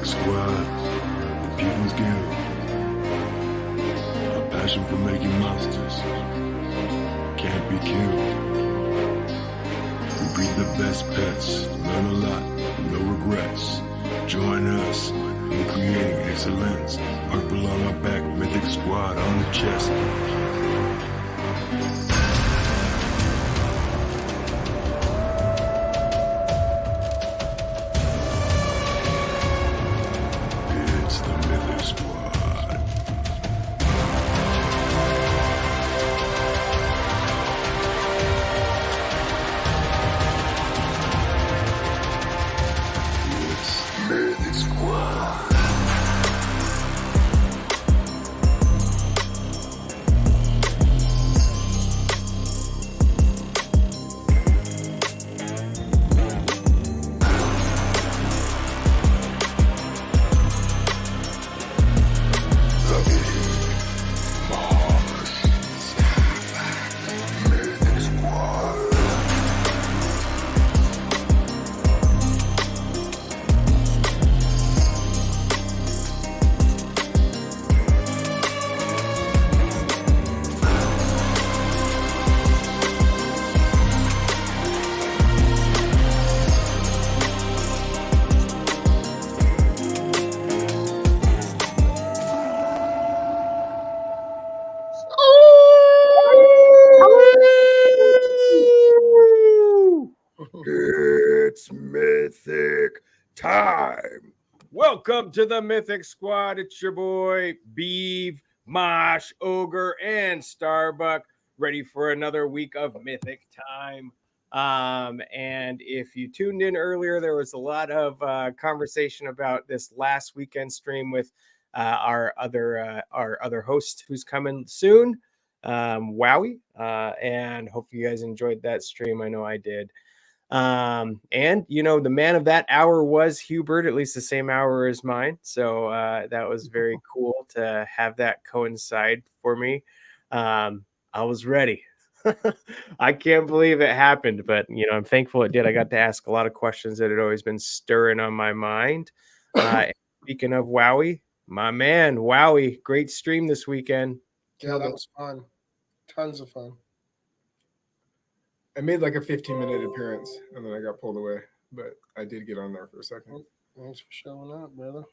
Mythic Squad, the People's Guild. A passion for making monsters can't be killed. We breed the best pets, learn a lot, no regrets. Join us in creating excellence. Purple on our back, Mythic Squad on the chest. It's the Mythic Squad. It's Mythic Squad. Mythic Squad. It's Mythic time. Welcome to the Mythic Squad. It's your boy, Beeve, Mosh, Ogre, and Starbuck, ready for another week of Mythic time. And if you tuned in earlier, there was a lot of conversation about this last weekend stream with our other host who's coming soon, Wowie. And hope you guys enjoyed that stream. I know I did. And you know, the man of that hour was Hubert, at least the same hour as mine. So that was very cool to have that coincide for me. I was ready. I can't believe it happened, but you know, I'm thankful it did. I got to ask a lot of questions that had always been stirring on my mind. Speaking of Wowie, my man, Wowie, great stream this weekend. Yeah, that was fun. Tons of fun. I made like a 15-minute appearance and then I got pulled away, but I did get on there for a second. Thanks for showing up, brother.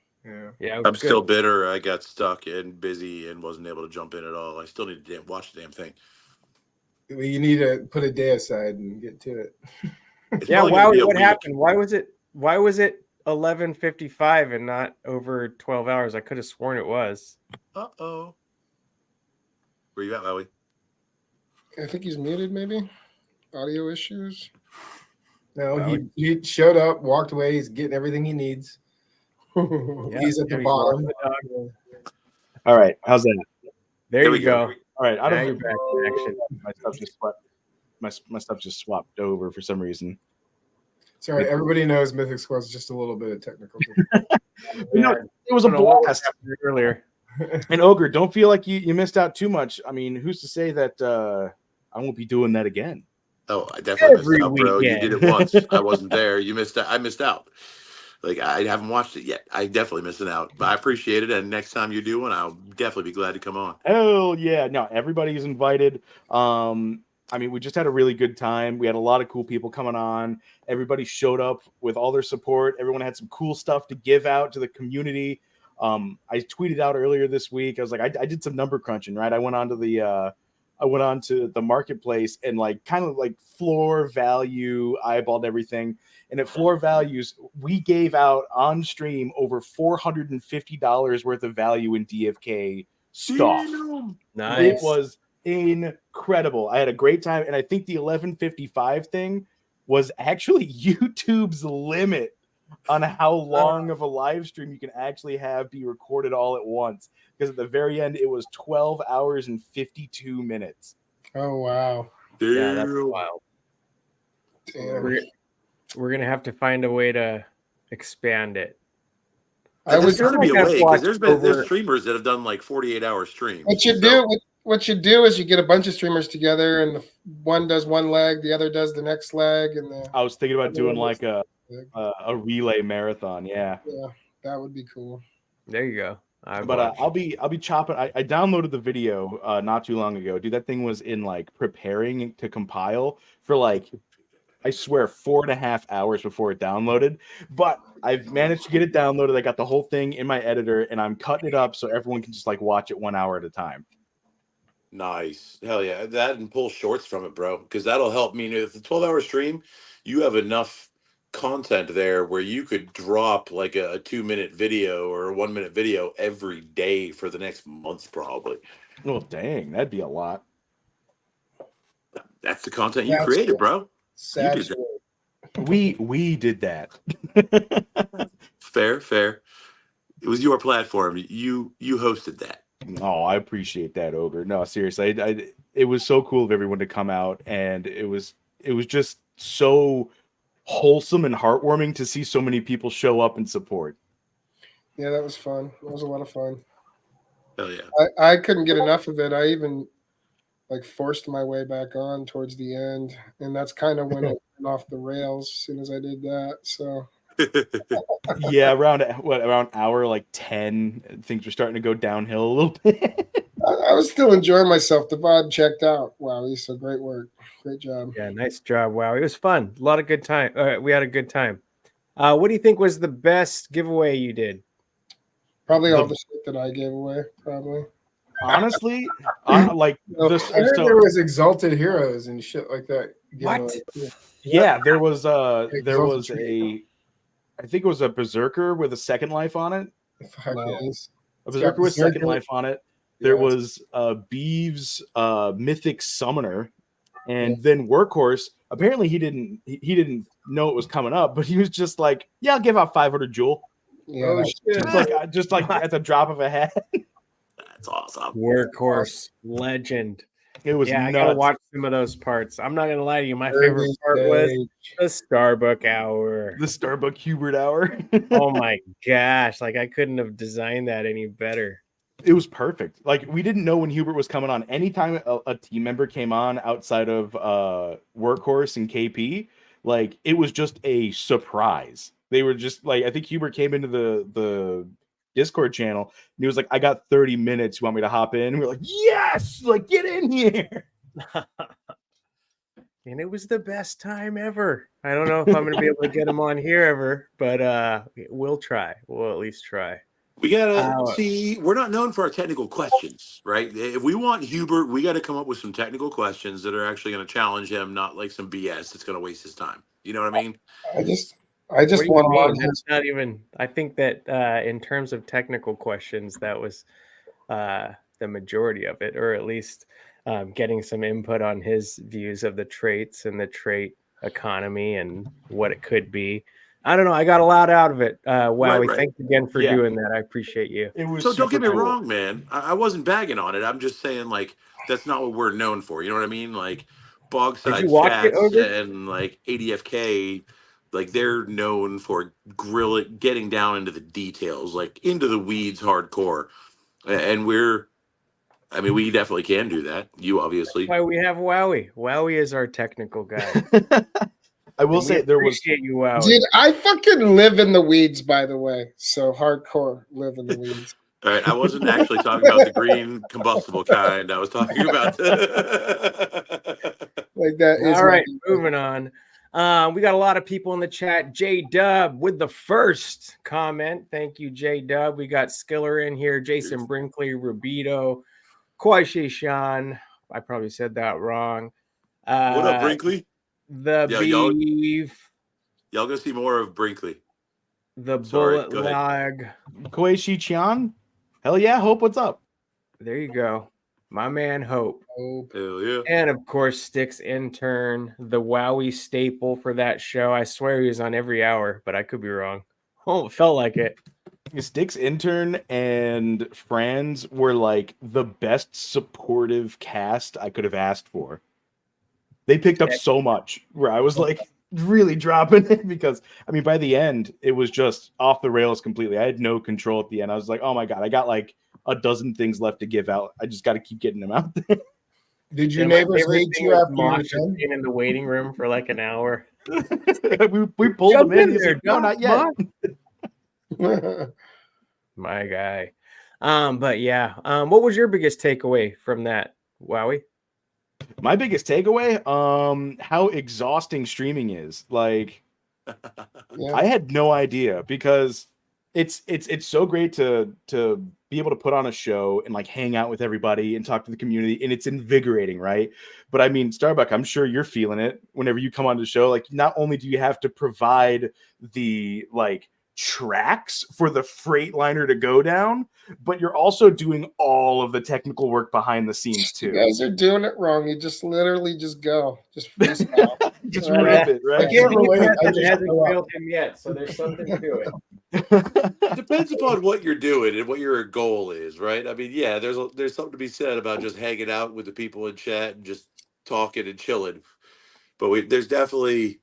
Yeah. I'm still bitter. I got stuck and busy and wasn't able to jump in at all. I still need to watch the damn thing. Well, you need to put a day aside and get to it. It's Yeah, probably gonna be Wowie, a what week. happened? Why was it 11:55 and not over 12 hours? I could have sworn it was. Uh-oh. Where you at, Wowie? I think he's muted, maybe. Audio issues. No, he showed up, walked away. He's getting everything he needs. He's at the bottom. All right, how's that? There you go. All right, I Now don't you're back in action. my stuff just swapped. My stuff just swapped over for some reason. Sorry, everybody knows Mythic Squad's just a little bit of technical. You know, it was a blast Earlier. And Ogre, don't feel like you missed out too much. I mean, who's to say that I won't be doing that again? Oh, I definitely Every missed out, bro. weekend. You did it once. I wasn't there. You missed out. I missed out. Like, I haven't watched it yet. I definitely missing out. But I appreciate it. And next time you do one, I'll definitely be glad to come on. Hell yeah. No, everybody's invited. I mean, we just had a really good time. We had a lot of cool people coming on. Everybody showed up with all their support. Everyone had some cool stuff to give out to the community. I tweeted out earlier this week. I was like, I did some number crunching, right? I went on to the marketplace and like kind of like floor value, eyeballed everything. And at floor values, we gave out on stream over $450 worth of value in DFK stuff. Nice. It was incredible. I had a great time. And I think the 11:55 thing was actually YouTube's limit on how long of a live stream you can actually have be recorded all at once. Because at the very end, it was 12 hours and 52 minutes. Oh, wow. Yeah, that's wild. Damn. We're gonna have to find a way to expand it. There's got to be a way, because there's over- streamers that have done like 48-hour streams. What you do is you get a bunch of streamers together, and the one does one leg, the other does the next leg, and I was thinking about doing like a relay marathon. Yeah. That would be cool. There you go. I'll be chopping. I downloaded the video not too long ago. Dude, that thing was in like preparing to compile for like, I swear, 4.5 hours before it downloaded. But I've managed to get it downloaded. I got the whole thing in my editor, and I'm cutting it up so everyone can just like watch it 1 hour at a time. Nice. Hell yeah. That and pull shorts from it, bro. Because that'll help me. If it's a 12-hour stream, you have enough content there where you could drop like a 2-minute video or a 1-minute video every day for the next month, probably. Oh, dang. That'd be a lot. That's the content you created, bro. Sad. You did that. We did that. Fair. It was your platform. You hosted that. Oh, I appreciate that, Ogre. No, seriously, it was so cool of everyone to come out, and it was just so wholesome and heartwarming to see so many people show up and support. Yeah, that was fun. It was a lot of fun. Hell yeah. I couldn't get enough of it. I even like forced my way back on towards the end, and that's kind of when it went off the rails as soon as I did that. So yeah, around hour like 10, things were starting to go downhill a little bit. I was still enjoying myself. The VOD checked out. Wow, so great work. Great job. Yeah, nice job. Wow, it was fun. A lot of good time. We had a good time. What do you think was the best giveaway you did? Probably all the shit that I gave away, probably. Honestly, like I heard there was Exalted Heroes and shit like that. What? Yeah, there was I think it was a Berserker with a second life on it. Nice. A Berserker with second life on it. There was Beeves Mythic Summoner, and then Workhorse. Apparently he didn't know it was coming up, but he was just like, yeah, I'll give out 500 jewel. Yeah, just like at the drop of a hat. That's awesome. Workhorse legend. It was I gotta watch some of those parts. I'm not gonna lie to you. My favorite part was the Starbuck hour. The Starbuck Hubert hour. Oh my gosh. Like I couldn't have designed that any better. It was perfect. Like we didn't know when Hubert was coming on. Anytime a team member came on outside of Workhorse and KP, like it was just a surprise. They were just like, I think Hubert came into the Discord channel and he was like, I got 30 minutes. You want me to hop in? And we're like, yes, like get in here. And it was the best time ever. I don't know if I'm gonna be able to get him on here ever, but we'll try. We'll at least try. We gotta see. We're not known for our technical questions, right? If we want Hubert, we got to come up with some technical questions that are actually going to challenge him, not like some BS that's going to waste his time. You know what I mean? I just want to. That's not even. I think that in terms of technical questions, that was the majority of it, or at least getting some input on his views of the traits and the trait economy and what it could be. I don't know. I got a lot out of it. Wowie, right. Thanks again for doing that. I appreciate you. It was so don't get me wrong, man. I wasn't bagging on it. I'm just saying, like, that's not what we're known for. You know what I mean? Like, Bogside Stats and, like, ADFK, like, they're known for getting down into the details, like, into the weeds hardcore. And we definitely can do that. You obviously. That's why we have Wowie. Wowie is our technical guy. I will say there was. Dude, I fucking live in the weeds, by the way. So hardcore live in the weeds. All right, I wasn't actually talking about the green combustible kind. I was talking about like that. All right, moving on. We got a lot of people in the chat. J Dub with the first comment. Thank you, J Dub. We got Skiller in here. Jason Brinkley, Rubito, Kwaishi Shan. I probably said that wrong. What up, Brinkley? Beef. Y'all gonna see more of Brinkley. The bullet log. Koichi Chan. Hell yeah, Hope, what's up? There you go. My man Hope. Hell yeah. And of course, Sticks intern, the Wowie staple for that show. I swear he was on every hour, but I could be wrong. Oh, it felt like it. Sticks intern and Franz were like the best supportive cast I could have asked for. They picked up so much where I was like really dropping it because, I mean, by the end, it was just off the rails completely. I had no control at the end. I was like, oh my God, I got like a dozen things left to give out. I just got to keep getting them out there. Did your neighbors hate you after you were done? In the waiting room for like an hour? we pulled them in. Like, no, not yet. My guy. But yeah. What was your biggest takeaway from that, Wowie? My biggest takeaway, how exhausting streaming is. Like, Yeah. I had no idea because it's so great to be able to put on a show and like hang out with everybody and talk to the community, and it's invigorating, right? But I mean, Starbuck, I'm sure you're feeling it whenever you come on the show. Like, not only do you have to provide the like tracks for the Freightliner to go down, but you're also doing all of the technical work behind the scenes too. You guys are doing it wrong. You just literally just go, just freestyle. Just Right. rip it, right? I can't relate. I It just hasn't go up. failed him yet, so there's something to it. It depends upon what you're doing and what your goal is, right? I mean, yeah, there's something to be said about just hanging out with the people in chat and just talking and chilling. But there's definitely,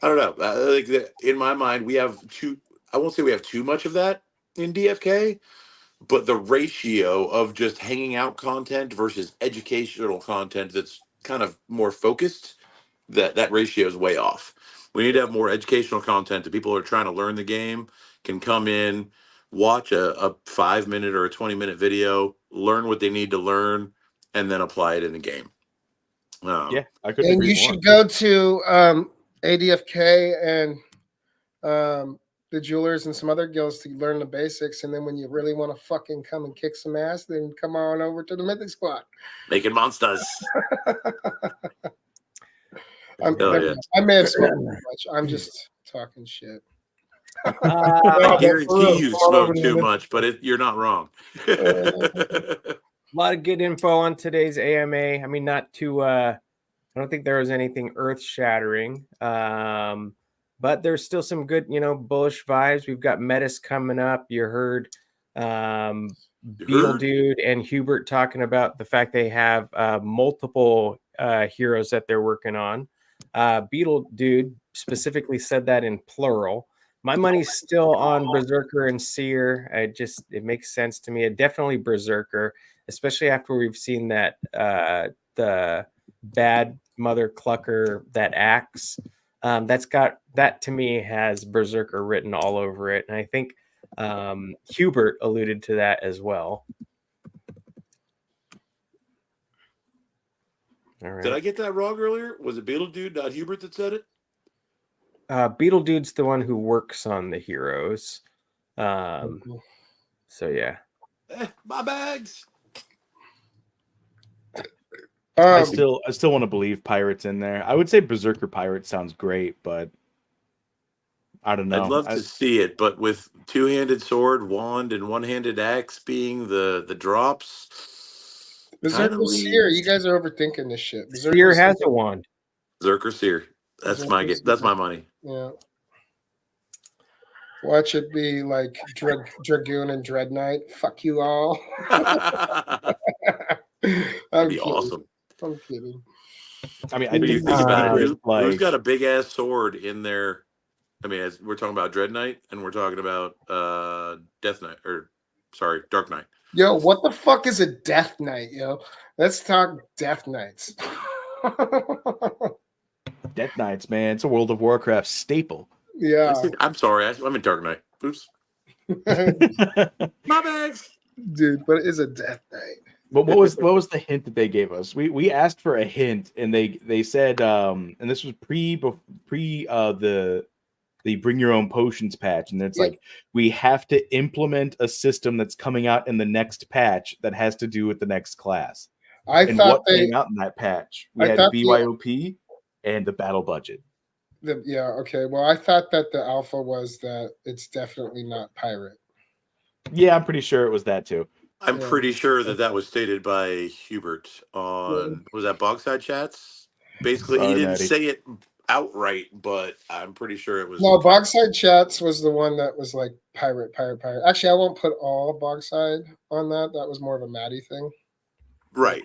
I don't know. I think that in my mind, we have too. I won't say we have too much of that in DFK, but the ratio of just hanging out content versus educational content that's kind of more focused, that ratio is way off. We need to have more educational content that people who are trying to learn the game can come in, watch a 5-minute or a 20-minute video, learn what they need to learn, and then apply it in the game. Yeah, I couldn't And agree you more. should go to ADFK and the Jewelers and some other guilds to learn the basics. And then when you really want to fucking come and kick some ass, then come on over to the Mythic Squad. Making monsters. I may have spoken too much. I'm just talking shit. I guarantee you smoke too much, but you're not wrong. A lot of good info on today's AMA. I mean, not too. I don't think there was anything earth-shattering, but there's still some good, bullish vibes. We've got Metis coming up. You heard Beetle Dude and Hubert talking about the fact they have multiple heroes that they're working on. Beetle Dude specifically said that in plural. My money's still on Berserker and Seer. It makes sense to me. Definitely Berserker, especially after we've seen that the bad mother clucker, that axe. That to me has Berserker written all over it, and I think Hubert alluded to that as well. All right. Did I get that wrong earlier? Was it Beetle Dude, not Hubert, that said it? Beetle Dude's the one who works on the heroes. So yeah. My bags. I still want to believe Pirate's in there. I would say Berserker Pirate sounds great, but I don't know. I'd love to see it, but with two-handed sword, wand, and one-handed axe being the drops. Berserker Seer, you guys are overthinking this shit. Seer has a wand. Berserker Seer. That's my money. Yeah. Watch it be like Dragoon and Dread Knight. Fuck you all. That'd be awesome. I'm kidding. I mean, what do you think about it? Who's got a big ass sword in there? I mean, as we're talking about Dread Knight and we're talking about Dark Knight. Yo, what the fuck is a Death Knight, yo? Let's talk Death Knights. Death Knights, man. It's a World of Warcraft staple. Yeah. I'm sorry. I'm in Dark Knight. Oops. My bags. Dude, but it is a Death Knight. But what was the hint that they gave us? We asked for a hint, and they said, and this was pre the Bring Your Own Potions patch, and it's like we have to implement a system that's coming out in the next patch that has to do with the next class. What came out in that patch? We had BYOP and the battle budget. Okay. Well, I thought that the alpha was that it's definitely not pirate. Yeah, I'm pretty sure it was that too. I'm pretty sure that was stated by Hubert on was that Bogside Chats? Basically, he didn't say it outright, but I'm pretty sure it was. No, Bogside Chats was the one that was like pirate. Actually, I won't put all Bogside on that. That was more of a Maddie thing. Right.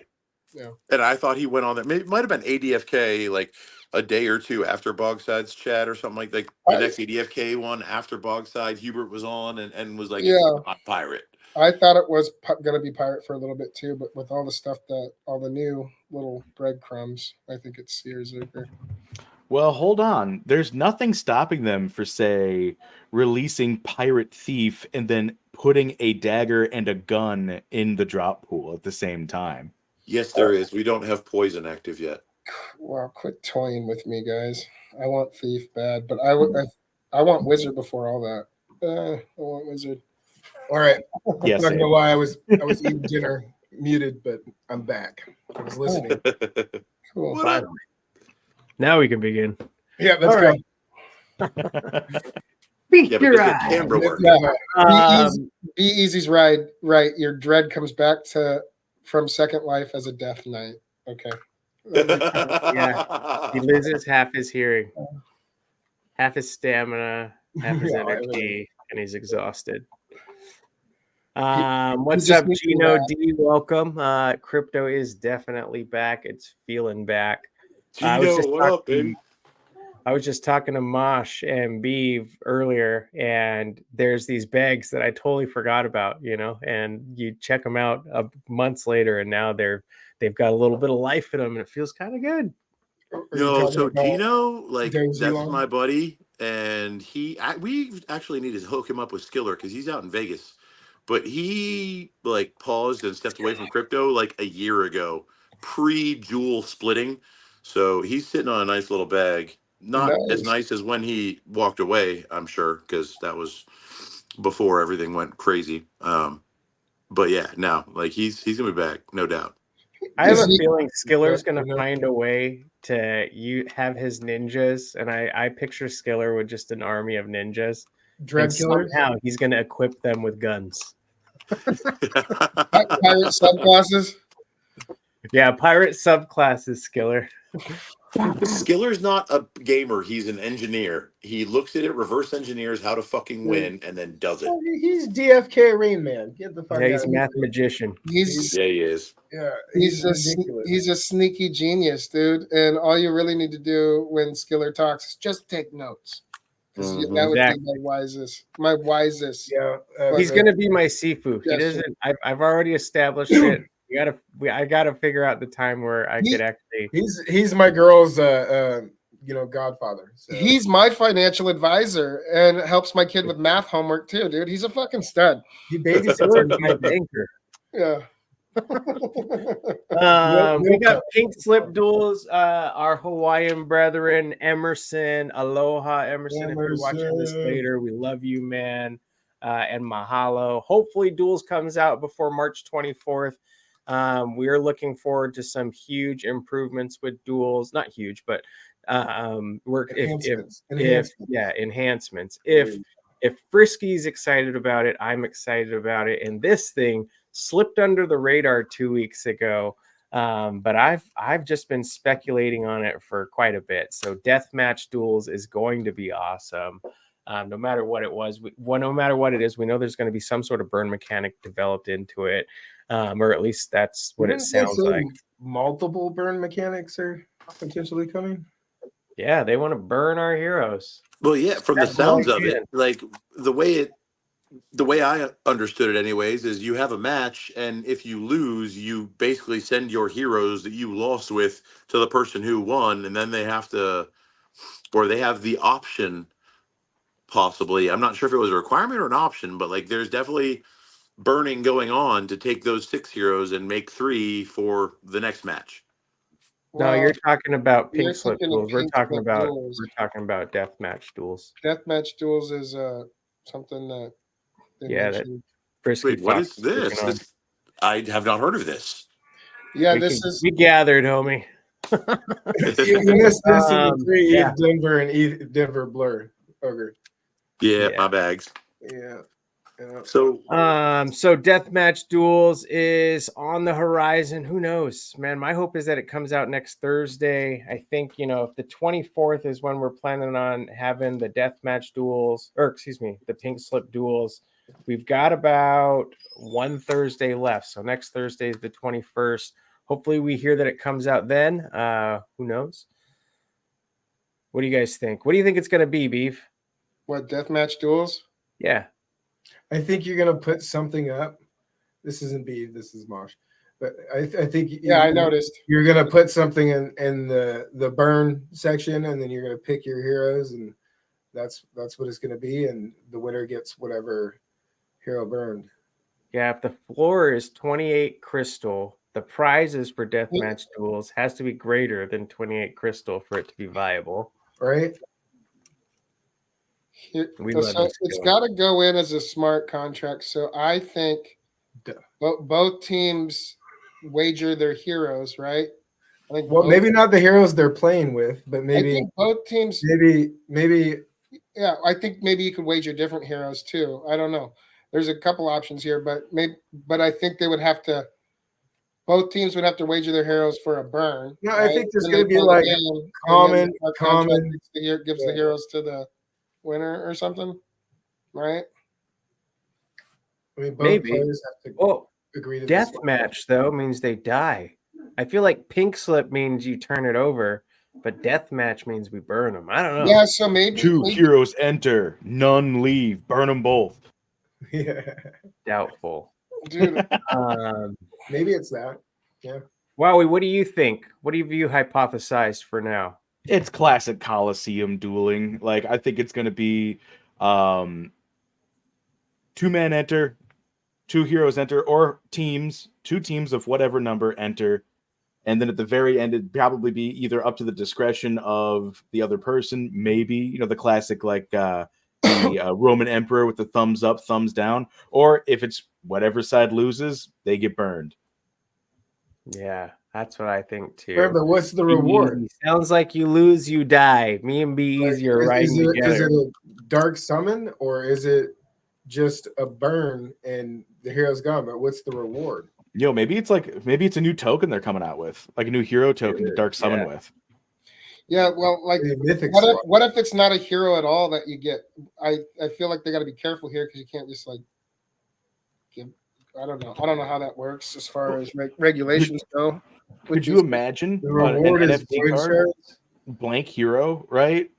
Yeah. And I thought he went on that. Maybe it might have been ADFK like a day or two after Bogside's chat or something like that. The next ADFK one after Bogside, Hubert was on and was like, I'm pirate. I thought it was going to be pirate for a little bit too, but with all the stuff all the new little breadcrumbs, I think it's Seer Zerker. Well, hold on. There's nothing stopping them for, say, releasing Pirate Thief and then putting a dagger and a gun in the drop pool at the same time. Yes, there is. We don't have poison active yet. Wow, quit toying with me, guys. I want Thief bad, but I want Wizard before all that. I want Wizard. All right. Yes. I'm not gonna lie, I was eating dinner, muted, but I'm back. I was listening. Cool. Finally. Now we can begin. Yeah, let's All go. right. Yeah, because the camera work. Yeah. Be Easy's ride. Right. Your dread comes back from Second Life as a Death Knight. Okay. Yeah. He loses half his hearing, half his stamina, half his energy, and he's exhausted. What's up, Gino D? Welcome. Crypto is definitely back. It's feeling back. Gino, what up, baby? I was just talking to Mosh and Beeve earlier, and there's these bags that I totally forgot about, and you check them out months later, and now they've got a little bit of life in them, and it feels kind of good. No, so Gino, that's my buddy, and we actually need to hook him up with Skiller because he's out in Vegas, but he paused and stepped away from crypto a year ago, pre-jewel splitting, so he's sitting on a nice little bag. Not as nice as when he walked away, I'm sure, because that was before everything went crazy. But yeah, now he's gonna be back, no doubt. I have a feeling Skiller's gonna find a way to have his ninjas, and I picture Skiller with just an army of ninjas. Dread killers. Somehow he's gonna equip them with guns. Pirate subclasses. Yeah, pirate subclasses, Skiller. Skiller's not a gamer. He's an engineer. He looks at it, reverse engineers how to fucking win, and then does it. He's DFK Rain Man. Get the fuck out. He's a math magician. He is. Yeah, he's a sneaky genius, dude. And all you really need to do when Skiller talks is just take notes. Because that would be my wisest. Yeah, he's gonna be my Sifu. He doesn't. I've already established it. I gotta figure out the time where I could actually. He's my girl's godfather. So. He's my financial advisor and helps my kid with math homework too, dude. He's a fucking stud. He babysits my banker. Yeah. We got Pink Slip Duels, our Hawaiian brethren, Emerson. Aloha, Emerson. If you're watching this later, we love you, man. And mahalo. Hopefully, Duels comes out before March 24th. We are looking forward to some huge improvements with Duels. Not huge, but enhancements. If Frisky's excited about it, I'm excited about it. And this thing slipped under the radar 2 weeks ago, but I've just been speculating on it for quite a bit. So Deathmatch Duels is going to be awesome. No matter what it was, no matter what it is, we know there's going to be some sort of burn mechanic developed into it, or at least that's what it sounds like. Multiple burn mechanics are potentially coming. Yeah, they want to burn our heroes. Well, yeah, from the sounds of it, the way I understood it anyways, is you have a match, and if you lose, you basically send your heroes that you lost with to the person who won, and then they have the option, possibly. I'm not sure if it was a requirement or an option, but there's definitely burning going on to take those 6 heroes and make 3 for the next match. No, you're talking about Pink Slip Duels. We're talking about Deathmatch Duels. Deathmatch Duels is something that. Wait, what is this? I have not heard of this. Yeah, we gathered, homie. You missed this in the 3 Eve Denver and Eve Denver Blur Ogre. Yeah, my bags. Yeah. So Deathmatch Duels is on the horizon. Who knows, man? My hope is that it comes out next Thursday. I think, if the 24th is when we're planning on having the Deathmatch Duels, the Pink Slip Duels, we've got about one Thursday left. So next Thursday is the 21st. Hopefully we hear that it comes out then. Who knows? What do you guys think? What do you think it's going to be, Beef? What, Deathmatch Duels? Yeah. I think you're going to put something up. This isn't Beef. This is Mosh. But I think I noticed you're gonna put something in the burn section, and then you're gonna pick your heroes, and that's what it's gonna be, and the winner gets whatever hero burned. Yeah, if the floor is 28 crystal, the prizes for deathmatch duels has to be greater than 28 crystal for it to be viable. Right? It's got to go in as a smart contract. So I think both teams wager their heroes, right? I think maybe not the heroes they're playing with, but maybe I think both teams. Maybe. Yeah, I think maybe you could wager different heroes too. I don't know. There's a couple options here, but I think they would have to. Both teams would have to wager their heroes for a burn. No, right? I think there's going to be like common gives the heroes to the winner or something, right? I mean, both maybe players have to agree to death match though means they die. I feel like pink slip means you turn it over, but death match means we burn them. I don't know. Yeah, so maybe two heroes enter, none leave, burn them both. Yeah, doubtful, dude. Maybe it's that. Yeah. Wowie, what do you think? What have you hypothesized for now? It's classic Coliseum dueling. Like, I think it's going to be 2 men enter, 2 heroes enter, or teams, 2 teams of whatever number enter. And then at the very end, it'd probably be either up to the discretion of the other person, maybe, the classic, like the Roman emperor with the thumbs up, thumbs down, or if it's whatever side loses, they get burned. Yeah, that's what I think too. Yeah, but what's the reward? Sounds like you lose, you die. Me and Bees, you're riding together. Is it a dark summon, or is it just a burn and the hero's gone? But what's the reward? Maybe it's a new token they're coming out with, like a new hero token to dark summon with. Yeah, well, like Mythic what if it's not a hero at all that you get? I feel like they got to be careful here because you can't just like give. I don't know how that works as far as regulations go. Could you imagine the reward an is NFT card, blank hero, right?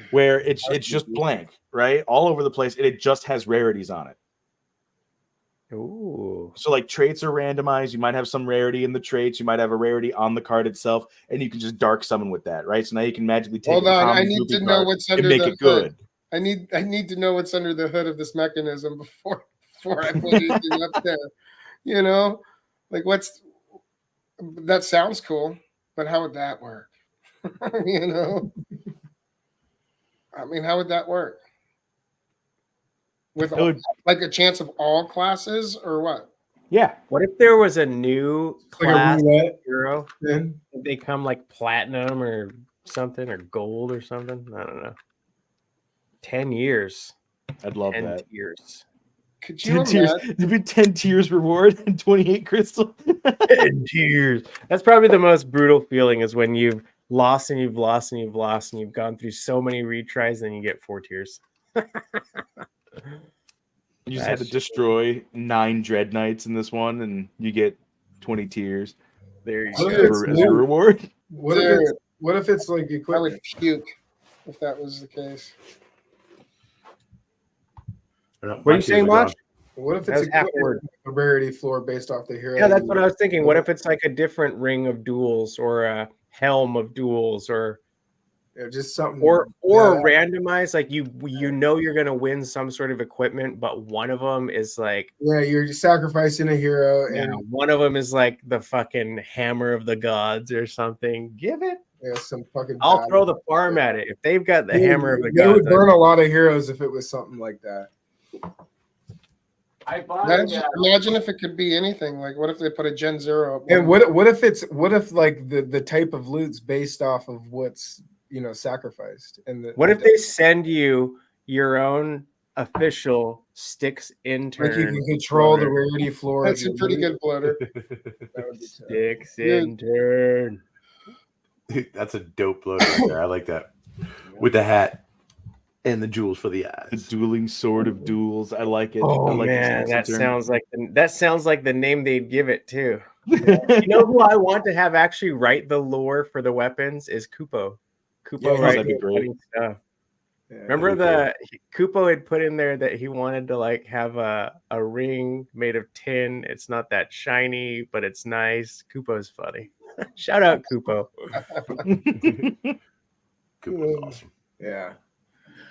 Where it's just blank, right, all over the place, and it just has rarities on it. Ooh. So like traits are randomized. You might have some rarity in the traits. You might have a rarity on the card itself, and you can just dark summon with that, right? So now you can magically take. Hold on, I need to know what's under the hood. Good. I need to know what's under the hood of this mechanism before I put anything up there. Like that sounds cool, but how would that work? I mean, how would that work? With like a chance of all classes or what? Yeah. What if there was a new class hero? Then they come like platinum or something, or gold or something. I don't know. 10 years. I'd love 10 that. Years. Could you 10 tiers? It'd be 10 tiers reward and 28 crystal. 10 tiers. That's probably the most brutal feeling, is when you've lost and you've lost and you've lost and you've gone through so many retries, and you get 4 tiers. You just had to destroy 9 Dread Knights in this one, and you get 20 tiers. There you go. As a reward. What if it's like equipment? I would puke if that was the case. What are you saying, Watch? What if it's a rarity floor based off the hero? Yeah, that's what I was thinking. What if it's like a different ring of duels, or a helm of duels, or just something, or randomized, like you're gonna win some sort of equipment, but one of them is like, you're sacrificing a hero, and one of them is like the fucking hammer of the gods or something. Give it. Yeah, some fucking. I'll throw the farm at it if they've got the hammer of the gods. They would burn a lot of heroes if it was something like that. Imagine if it could be anything. Like, what if they put a Gen 0 up? And what if like the type of loot's based off of what's sacrificed? And what if they send you your own official Styx intern? Like you can control the rarity floor. That's a pretty good bloater. Styx intern. That's a dope bloater right there. I like that. With the hat and the jewels for the eyes. The dueling sword of duels. I like it. Oh, I like man, that sounds like the name they'd give it too. You know who I want to have actually write the lore for the weapons is Kupo. Kupo, that'd be great. Stuff. Yeah. Remember Kupo had put in there that he wanted to like have a ring made of tin. It's not that shiny, but it's nice. Kupo's funny. Shout out Kupo. Kupo's awesome. Yeah.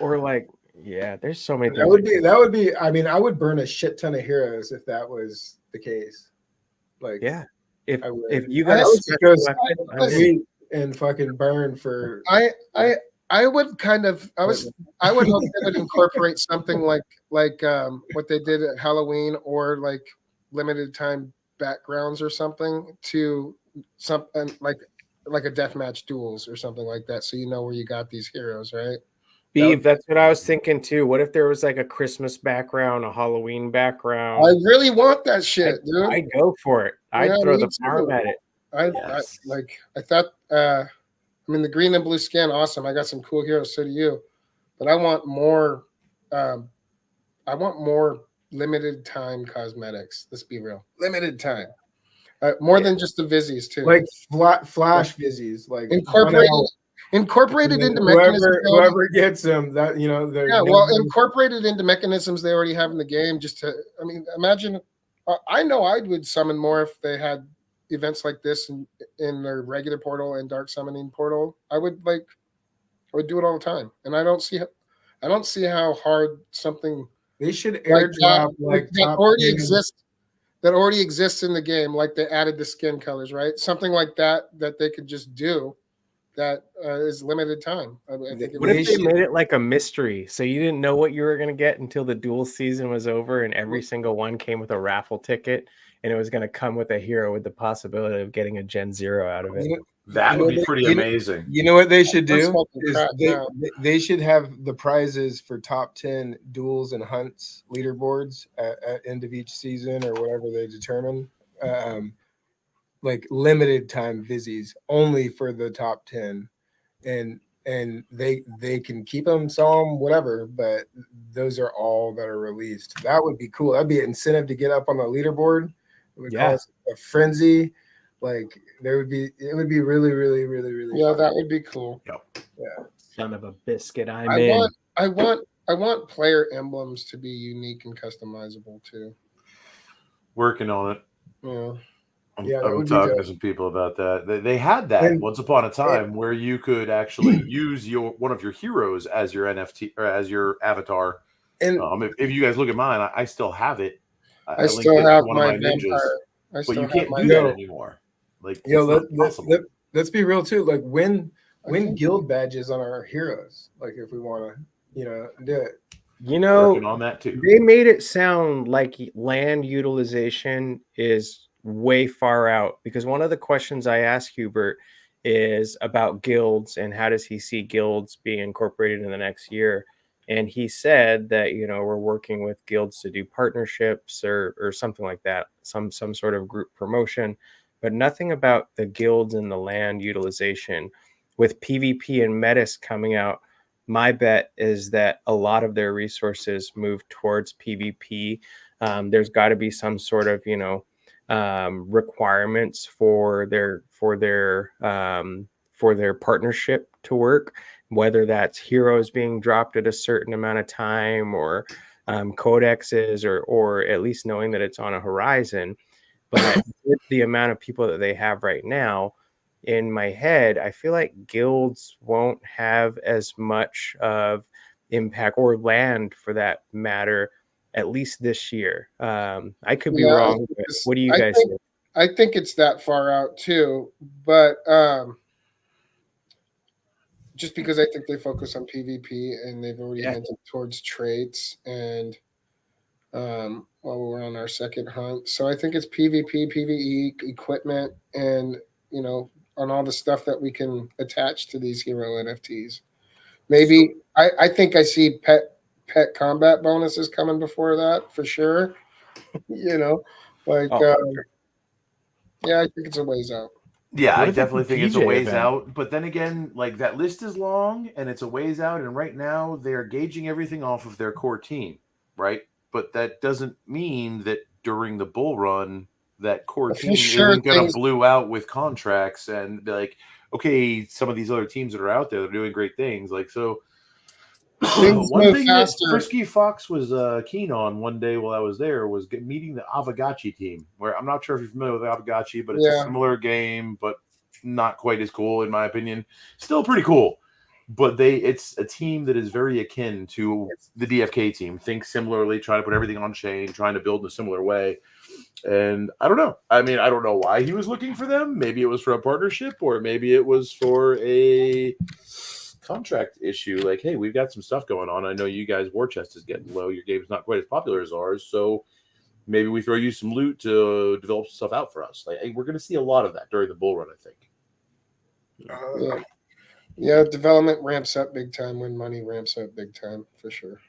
Or like, yeah, there's so many things. That would be. I mean, I would burn a shit ton of heroes if that was the case. Like, yeah, if would. you got and fucking burn for. I would kind of. I would hope they would incorporate something like what they did at Halloween, or like limited time backgrounds or something, to something like a deathmatch duels or something like that, so you know where you got these heroes, right? Beeve, that's what I was thinking too. What if there was like a Christmas background, a Halloween background? I really want that shit, dude. I'd go for it. I'd throw the farm at it. I thought I mean, the green and blue skin, awesome. I got some cool heroes, so do you. But I want more limited time cosmetics. Let's be real. Limited time. More than just the Vizzies too. Like flash Vizzies, like incorporated into mechanisms. Whoever gets them, that incorporated into mechanisms they already have in the game. Imagine. I know I would summon more if they had events like this in their regular portal and dark summoning portal. I would do it all the time, and I don't see how hard something they should airdrop that already exists in the game. Like they added the skin colors, right? Something like that they could just do. That is limited time. What if they made it like a mystery, so you didn't know what you were going to get until the duel season was over, and every single one came with a raffle ticket, and it was going to come with a hero with the possibility of getting a Gen 0 out of it. That would be pretty amazing. You know what they should do? They should have the prizes for top 10 duels and hunts leaderboards at end of each season or whatever they determine. Like limited time Vizzies only for the top 10, and they can keep them, sell them, whatever, but those are all that are released. That would be cool. That'd be an incentive to get up on the leaderboard. It would cause a frenzy. Like it would be really, really, really, really fun. That would be cool. Yep. Yeah. Son of a biscuit. I want player emblems to be unique and customizable too. Working on it. Yeah. I'm talking to some people about that. They had that once upon a time where you could actually use one of your heroes as your NFT or as your avatar. And if you guys look at mine, I still have it. I still have one of my ninjas, but you can't do that anymore. Like, let's be real too. Like when guild badges on our heroes. Like if we want to, do it. Working on that too. They made it sound like land utilization is way far out, because one of the questions I asked Hubert is about guilds and how does he see guilds being incorporated in the next year. And he said that, we're working with guilds to do partnerships or something like that, some sort of group promotion, but nothing about the guilds and the land utilization. With PvP and Metis coming out, my bet is that a lot of their resources move towards PvP. There's got to be some sort of, requirements for their partnership to work, whether that's heroes being dropped at a certain amount of time or codexes or at least knowing that it's on a horizon. But with the amount of people that they have right now, in my head, I feel like guilds won't have as much of impact, or land for that matter, at least this year. I could be wrong. But what do you guys think? I think it's that far out too, but just because I think they focus on PvP and they've already hinted towards traits and while we're on our second hunt. So I think it's PvP, PvE, equipment, and on all the stuff that we can attach to these hero NFTs. Maybe I think I see pet combat bonuses coming before that for sure. I think it's a ways out. Yeah, I definitely think it's a ways out. But then again, like that list is long and it's a ways out. And right now they're gauging everything off of their core team, right? But that doesn't mean that during the bull run, that core team isn't going to blew out with contracts and be like, okay, some of these other teams that are out there, they're doing great things. Like, so Things One move thing that faster. Frisky Fox was keen on one day while I was there was meeting the Avagachi team. Where I'm not sure if you're familiar with Avagachi, but it's a similar game, but not quite as cool in my opinion. Still pretty cool, but it's a team that is very akin to the DFK team. Think similarly, trying to put everything on chain, trying to build in a similar way. And I don't know. I mean, I don't know why he was looking for them. Maybe it was for a partnership, or maybe it was for a contract issue. Like, hey, we've got some stuff going on. I know you guys' war chest is getting low. Your game's not quite as popular as ours, so maybe we throw you some loot to develop stuff out for us. Like, hey, we're going to see a lot of that during the bull run, I think. Yeah, development ramps up big time when money ramps up big time for sure.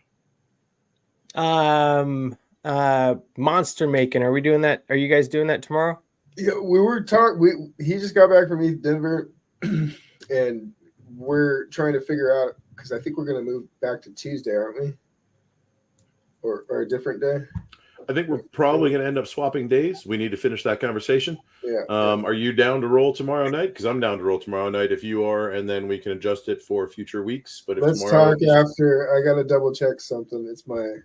Monster making. Are we doing that? Are you guys doing that tomorrow? Yeah, we were talking. He just got back from East Denver, and we're trying to figure out because I think we're going to move back to Tuesday, aren't we? Or a different day. I think we're probably going to end up swapping days. We need to finish that conversation. Yeah. Are you down to roll tomorrow night? Because I'm down to roll tomorrow night if you are, and then we can adjust it for future weeks. But if let's tomorrow, talk after. I got to double check something. It's my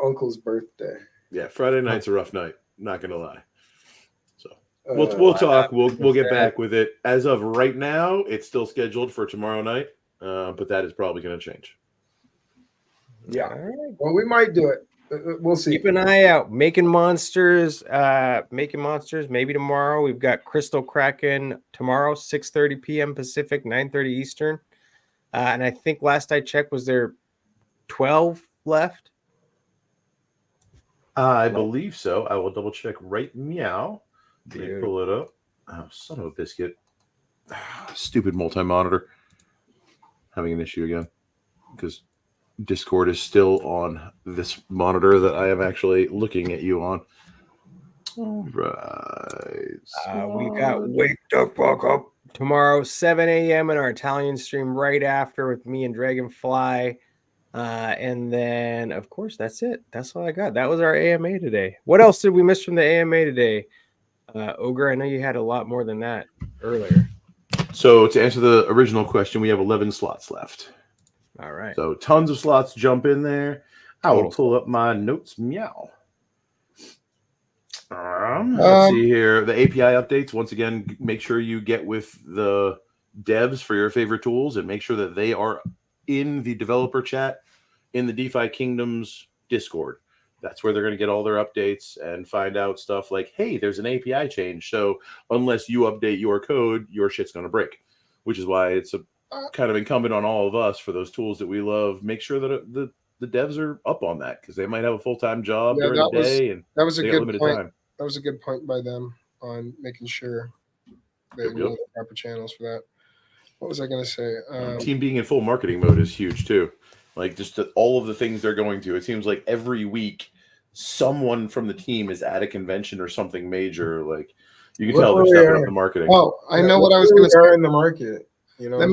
uncle's birthday. Yeah, Friday night's a rough night. Not going to lie. So we'll talk. We'll get back with it. As of right now, it's still scheduled for tomorrow night, but that is probably going to change. Yeah. All right. Well, we might do it. We'll see. Keep an eye out. Making monsters. Maybe tomorrow. We've got Crystal Kraken tomorrow, 6:30 p.m. Pacific, 9:30 Eastern. And I think last I checked, was there 12 left? I believe so. I will double check right meow. Let me pull it up. Oh, son of a biscuit. Stupid multi-monitor. Having an issue again. Because Discord is still on this monitor that I am actually looking at you on. All right. We got Wake the Fuck Up tomorrow, 7 a.m. in our Italian stream right after with me and Dragonfly. And then, of course, that's it. That's all I got. That was our AMA today. What else did we miss from the AMA today? Ogre, I know you had a lot more than that earlier. So to answer the original question, we have 11 slots left. All right. So tons of slots jump in there. I will pull up my notes. Meow. Let's see here. The API updates. Once again, make sure you get with the devs for your favorite tools and make sure that they are in the developer chat in the DefiKingdoms Discord. That's where they're going to get all their updates and find out stuff like, hey, there's an API change. So unless you update your code, your shit's going to break, which is why it's a kind of incumbent on all of us for those tools that we love. Make sure that the devs are up on that because they might have a full-time job during the day. And that was a good point. Time. That was a good point by them on making sure they know the proper channels for that. What was I going to say? Team being in full marketing mode is huge too. Like just all of the things they're going to. It seems like every week someone from the team is at a convention or something major. Like you can tell they're stepping up the markeing. Oh, I know what I was going to say in the market. You know, let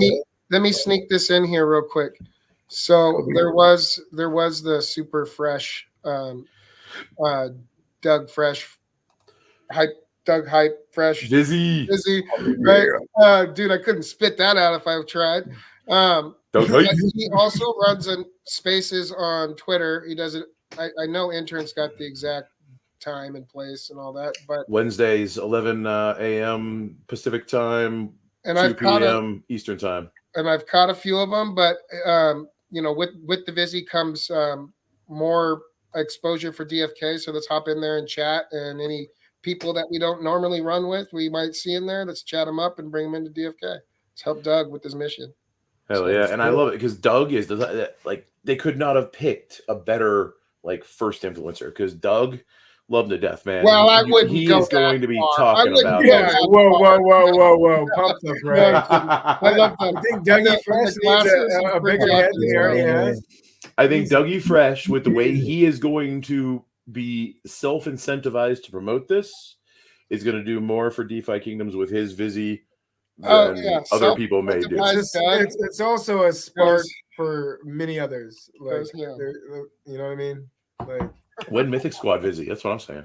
me sneak this in here real quick. So there was the super fresh, Doug Fresh, Doug Hype Fresh, Dizzy, right? Dude, I couldn't spit that out if I tried. He also runs in spaces on Twitter. He does it. I know interns got the exact time and place and all that, but Wednesdays 11 a.m. Pacific time, and 2 p.m. Eastern time. And I've caught a few of them, but with the Vizzy comes more exposure for DFK. So let's hop in there and chat, and any people that we don't normally run with, we might see in there. Let's chat them up and bring them into DFK. Let's help Doug with his mission. Hell yeah, and I love it because Doug is like they could not have picked a better first influencer because Doug loved to death, man. Well, I wouldn't. He is going to be talking about. Yeah, whoa! Pump the brakes. I love that. I think Dougie Fresh needs a bigger head than he already has. I think Dougie Fresh, with the way he is going to be self-incentivized to promote this, is going to do more for DefiKingdoms with his Vizzy than other people may do. It's also a spark for many others. You know what I mean? Like when Mythic Squad Vizzy, that's what I'm saying.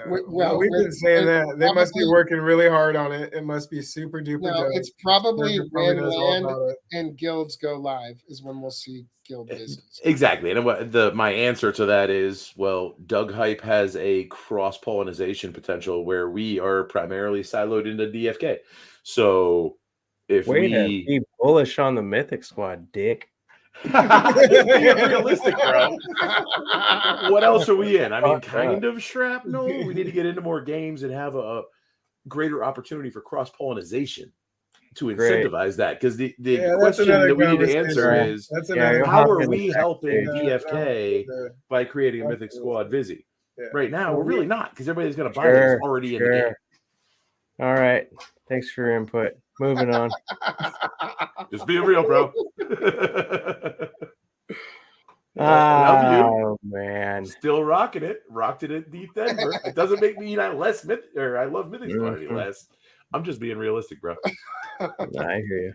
Well, we've been saying that they must be working really hard on it. It must be super duper. No, it's probably when land and guilds go live is when we'll see guild visits. Exactly, and my answer to that is, well, Doug Hype has a cross-pollination potential where we are primarily siloed into DFK. So if to be bullish on the Mythic squad, dick. Just being realistic, bro. What else are we in? I mean, kind of shrapnel. We need to get into more games and have a greater opportunity for cross-pollination to incentivize that. Because the question that we need to answer is, how are we helping DFK by creating a Mythic Squad Vizzy? Right now, we're really not, because everybody's going to buy it is already in the game. All right. Thanks for your input. Moving on. Just being real, bro. Oh man, still rocking it. Rocked it at Deep Denver. It doesn't make me I love Mythic Squad any less. I'm just being realistic, bro. I hear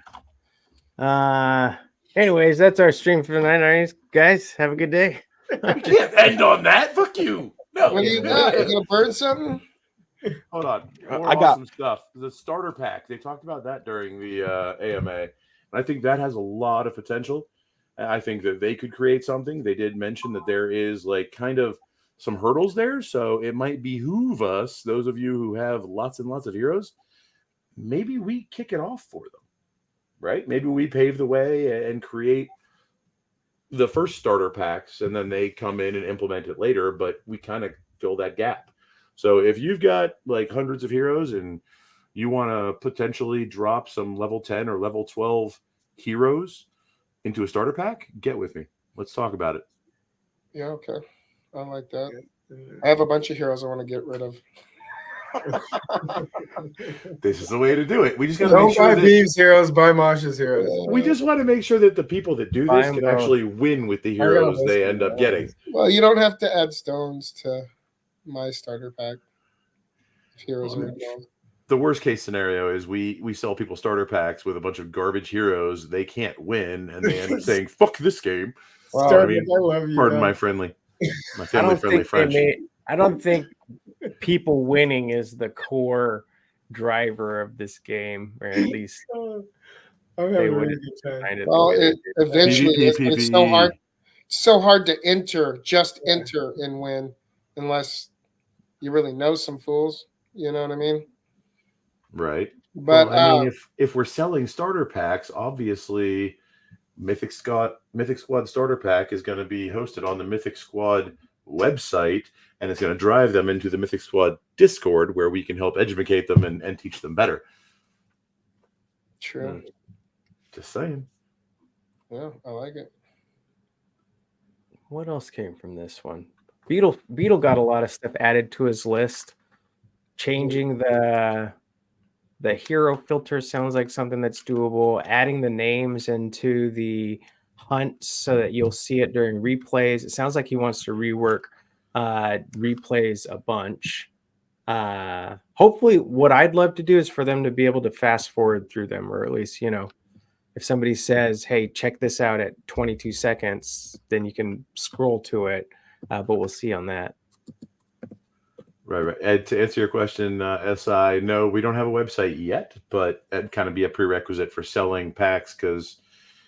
you. Anyways, that's our stream for the night, guys. Have a good day. We can't end on that. Fuck you. No. What do you got? You gonna burn something? Hold on. I got some stuff. The starter pack. They talked about that during the AMA. And I think that has a lot of potential. I think that they could create something. They did mention that there is like kind of some hurdles there. So it might behoove us, those of you who have lots and lots of heroes, maybe we kick it off for them, right? Maybe we pave the way and create the first starter packs and then they come in and implement it later, but we kind of fill that gap. So if you've got like hundreds of heroes and you want to potentially drop some level 10 or level 12 heroes into a starter pack, get with me. Let's talk about it. Yeah, okay. I like that. I have a bunch of heroes I want to get rid of. This is the way to do it. We just got to don't make sure buy Beeves heroes, buy Mosh's heroes. We just want to make sure that the people that do this can actually win with the heroes they end up getting. Well, you don't have to add stones to my starter pack. If heroes are involved. The worst case scenario is we sell people starter packs with a bunch of garbage heroes. They can't win, and they end up saying, "Fuck this game." Wow, I love you. Pardon my family French. I don't think people winning is the core driver of this game, or at least they would find it. Well, eventually it's so hard. So hard to enter and win unless you really know some fools. You know what I mean? Right. But I mean, if we're selling starter packs, obviously Mythic Squad starter pack is going to be hosted on the Mythic Squad website, and it's going to drive them into the Mythic Squad Discord where we can help educate them and teach them better. True. Just saying. Yeah, I like it. What else came from this one? Beetle got a lot of stuff added to his list. Changing the hero filter sounds like something that's doable. Adding the names into the hunt so that you'll see it during replays. It sounds like he wants to rework replays a bunch. Hopefully, what I'd love to do is for them to be able to fast forward through them, or at least, if somebody says, "Hey, check this out at 22 seconds," then you can scroll to it. But we'll see on that. Right. Ed, to answer your question, SI, no, we don't have a website yet, but it'd kind of be a prerequisite for selling packs, because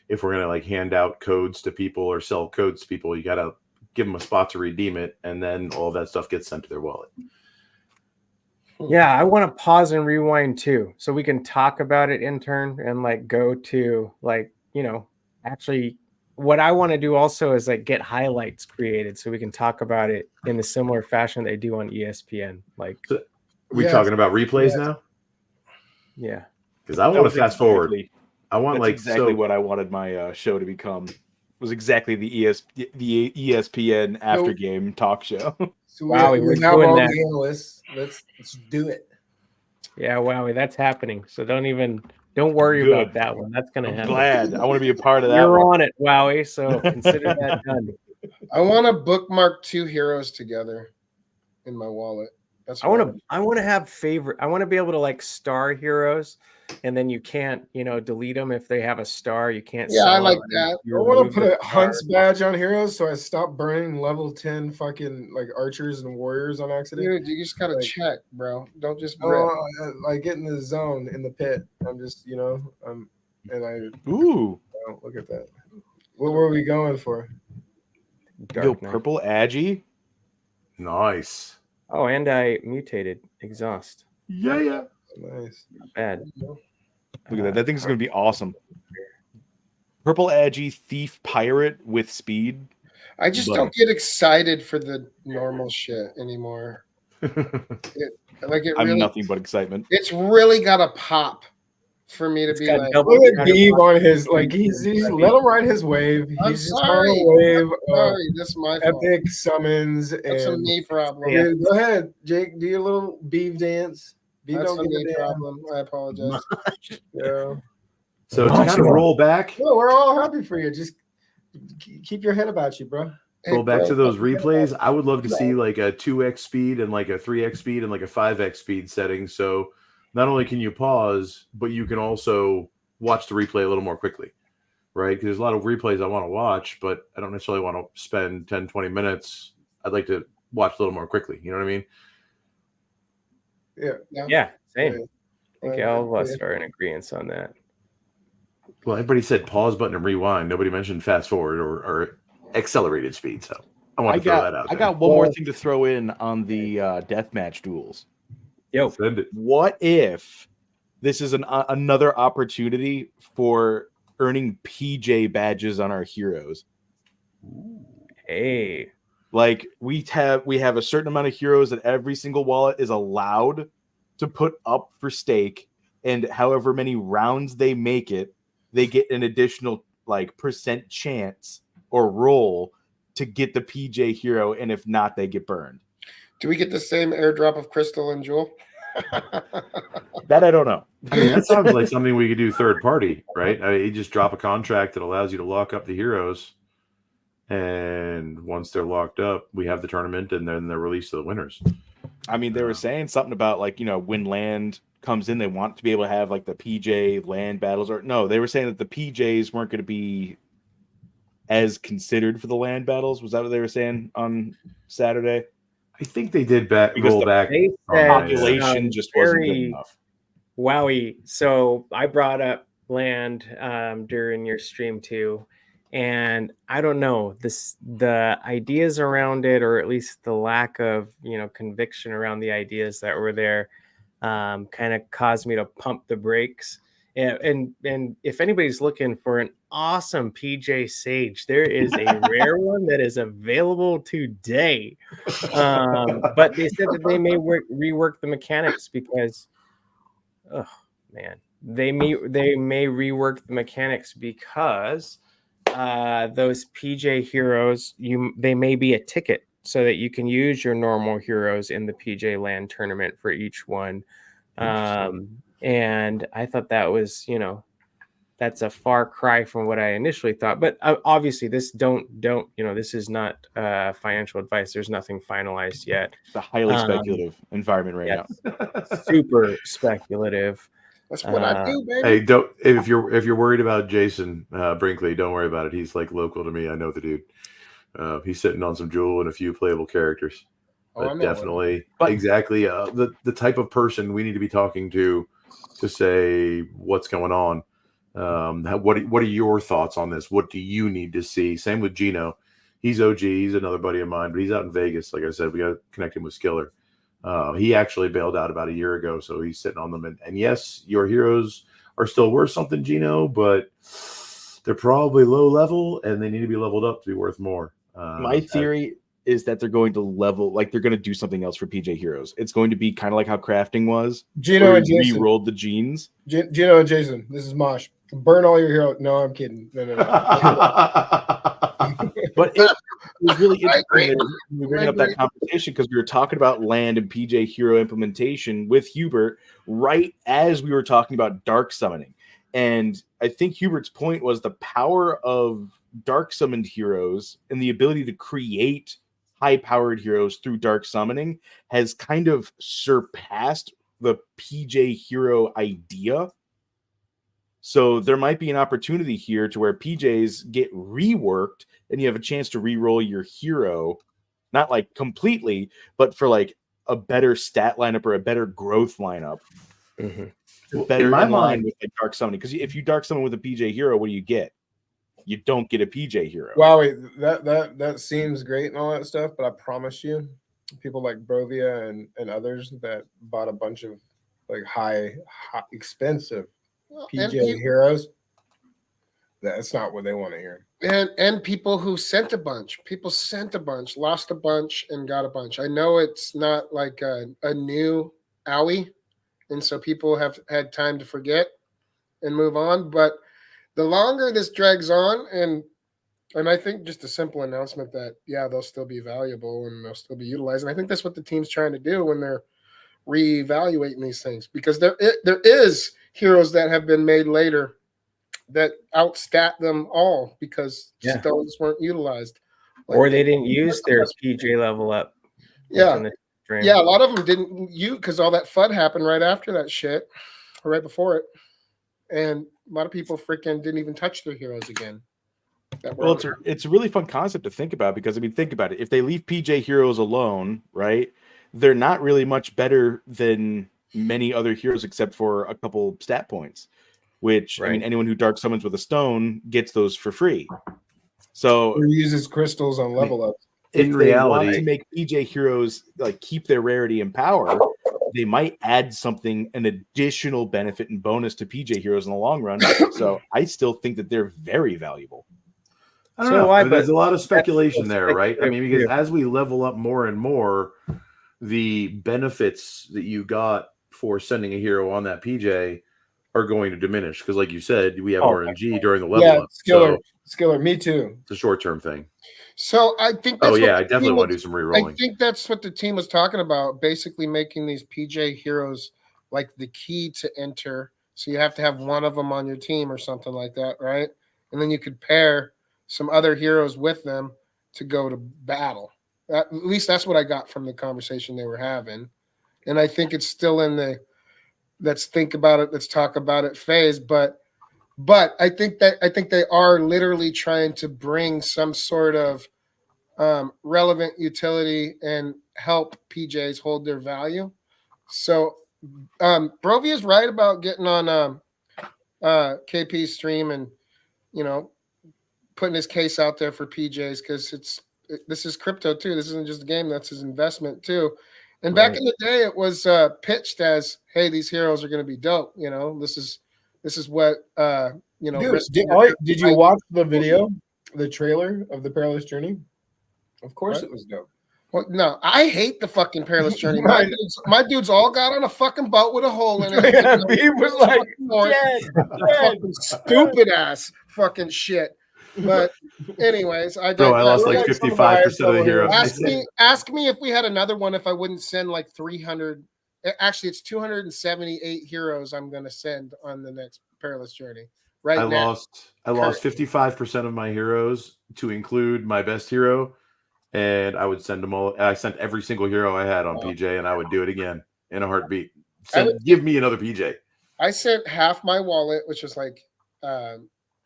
if we're going to like hand out codes to people or sell codes to people, you got to give them a spot to redeem it, and then all that stuff gets sent to their wallet. Yeah, I want to pause and rewind too, so we can talk about it in turn and like go to like, actually what I want to do also is like get highlights created so we can talk about it in a similar fashion they do on ESPN. Like, so we talking about replays now? Yeah, because I want to fast forward. I want exactly what I wanted my show to become. Was exactly the ESPN after game talk show. So we're now all the analysts. Let's do it. Yeah, wow, that's happening. So don't worry about that one. That's gonna happen. Glad I want to be a part of that. You're on it, Wowie. So consider that done. I want to bookmark 2 heroes together in my wallet. I want to have favorite. I want to be able to like star heroes, and then you can't, delete them if they have a star. You can't. Yeah, I like that. I want to put a Hunt's badge on heroes, so I stop burning level 10 fucking like archers and warriors on accident. Dude, you just gotta check, bro. Don't just like get in the zone in the pit. I'm just, and I Ooh, look at that. What were we going for? Purple Agi. Nice. Oh, and I mutated exhaust. Yeah. Nice. Not bad. Look at that. That thing's going to be awesome. Purple Agi Thief Pirate with speed. I just don't get excited for the normal shit anymore. I'm nothing but excitement. It's really got to pop for me to be like. Look at Beeve on his he's let him ride his wave. He's just on a wave. Sorry, this is my fault. Epic summons. That's a me problem. Yeah, go ahead, Jake. Do your little Beeve dance. Beeve That's don't a give me a damn. problem. I apologize. Yeah. So to kind of roll back. No, we're all happy for you. Just keep your head about you, bro. Roll back to those replays. I would love to see like a 2x speed and like a 3x speed and like a 5x speed setting. So not only can you pause, but you can also watch the replay a little more quickly, right? Because there's a lot of replays I want to watch, but I don't necessarily want to spend 10, 20 minutes. I'd like to watch a little more quickly. You know what I mean? Yeah, same. I think all of us are in agreement on that. Well, everybody said pause button and rewind. Nobody mentioned fast forward or accelerated speed. So I want to throw that out there. I got one more thing to throw in on the deathmatch duels. Yo, what if this is another opportunity for earning PJ badges on our heroes? Hey, like we have a certain amount of heroes that every single wallet is allowed to put up for stake, and however many rounds they make it, they get an additional percent chance or roll to get the PJ hero, and if not, they get burned. Do we get the same airdrop of Crystal and Jewel? That I don't know. I mean, that sounds like something we could do third party, right? I mean, you just drop a contract that allows you to lock up the heroes, and once they're locked up, we have the tournament, and then they're released to the winners. I mean, they were saying something about when land comes in, they want to be able to have the PJ land battles, or no, they were saying that the PJs weren't going to be as considered for the land battles. Was that what they were saying on Saturday? I think they did roll back. Population just wasn't good enough. Wowie. So I brought up land during your stream too, and I don't know the ideas around it, or at least the lack of conviction around the ideas that were there, kind of caused me to pump the brakes. And if anybody's looking for an awesome PJ Sage, there is a rare one that is available today. But they said that they may rework the mechanics because, oh man, they may rework the mechanics because those PJ heroes, they may be a ticket so that you can use your normal heroes in the PJ Land tournament for each one. And I thought that was, that's a far cry from what I initially thought. But obviously, this this is not financial advice. There's nothing finalized yet. It's a highly speculative environment right now. Super speculative. That's what I do, baby. Hey, don't if you're worried about Jason Brinkley, don't worry about it. He's local to me. I know the dude. He's sitting on some jewel and a few playable characters. But definitely, exactly the type of person we need to be talking to say what's going on. What are your thoughts on this? What do you need to see? Same with Gino. He's OG. He's another buddy of mine, but he's out in Vegas. Like I said, we got to connect him with Skiller. He actually bailed out about a year ago, so he's sitting on them. And yes, your heroes are still worth something, Gino, but they're probably low level, and they need to be leveled up to be worth more. My theory is that they're going to level, they're going to do something else for PJ Heroes. It's going to be kind of like how crafting was. Gino and Jason. Re-rolled the genes. Gino and Jason, this is Mosh. Burn all your heroes. No, I'm kidding. No. But it was really interesting that we bring up that conversation because we were talking about land and PJ Hero implementation with Hubert right as we were talking about dark summoning. And I think Hubert's point was the power of dark summoned heroes and the ability to create high-powered heroes through dark summoning has kind of surpassed the PJ hero idea. So there might be an opportunity here to where PJs get reworked and you have a chance to re-roll your hero, not like completely, but for like a better stat lineup or a better growth lineup. Better in line with like dark summoning. Because if you dark summon with a PJ hero, what do you get? You don't get a PJ hero. Wow, wait, that seems great and all that stuff, but I promise you, people like Brovia and others that bought a bunch of like high expensive PJ heroes, that's not what they want to hear. And people who sent a bunch, lost a bunch, and got a bunch. I know it's not like a new owie, and so people have had time to forget and move on. But the longer this drags on, and I think just a simple announcement that, yeah, they'll still be valuable and they'll still be utilized. And I think that's what the team's trying to do when they're reevaluating these things, because there is heroes that have been made later that outstat them all because stones weren't utilized. Like, or they didn't use their PJ level up. Yeah. Yeah, a lot of them didn't use because all that FUD happened right after that shit, or right before it. And a lot of people freaking didn't even touch their heroes again. Well, it's a really fun concept to think about, because I mean, think about it. If they leave PJ heroes alone, right, they're not really much better than many other heroes except for a couple stat points, which I mean, anyone who dark summons with a stone gets those for free. So or uses crystals on level up. In reality, want to make PJ heroes like keep their rarity and power, they might add something, an additional benefit and bonus to PJ heroes in the long run. So I still think that they're very valuable. I don't know. Why, but there's a lot of speculation there, right? I mean, because as we level up more and more, the benefits that you got for sending a hero on that PJ are going to diminish. Because like you said, we have RNG during the level up. Skiller, me too. It's a short-term thing. So I think that's I definitely want to do some re-rolling. I think that's what the team was talking about, basically making these PJ heroes like the key to enter. So you have to have one of them on your team or something like that, right? And then you could pair some other heroes with them to go to battle. At least that's what I got from the conversation they were having. And I think it's still in the let's think about it, let's talk about it phase. But I think they are literally trying to bring some sort of relevant utility and help PJs hold their value. So Brovia is right about getting on KP's stream and, you know, putting his case out there for PJs, because this is crypto too. This isn't just a game, that's his investment too. And back in the day, it was pitched as, hey, these heroes are going to be dope. You know, this is what you know. Did you watch the video, the trailer of the Perilous Journey? Of course, it was dope. Well, no, I hate the fucking Perilous Journey. My dudes all got on a fucking boat with a hole in it. Yeah, he was like, fucking stupid ass fucking shit. But anyways, I lost like 55% of the heroes. Ask me if we had another one, if I wouldn't send like 300. Actually, it's 278 heroes I'm going to send on the next Perilous Journey. Right now, I lost 55% of my heroes to include my best hero, and I would send them all. I sent every single hero I had on PJ, and I would do it again in a heartbeat. Give me another PJ. I sent half my wallet, which was like.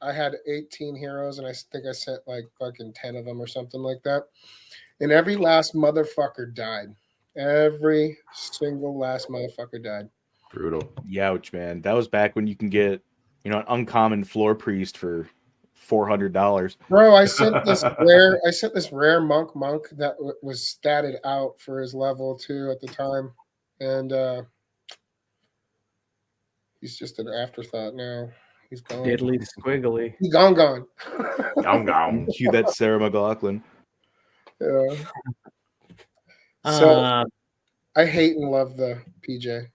I had 18 heroes, and I think I sent like fucking 10 of them or something like that. And every last motherfucker died. Every single last motherfucker died. Brutal. Youch, man. That was back when you can get, you know, an uncommon floor priest for $400. Bro, I sent this rare monk that was statted out for his level 2 at the time. And he's just an afterthought now. He's gone. Diddly squiggly. He's gone. Gone. Cue that Sarah McLachlan. Yeah. So I hate and love the PJ.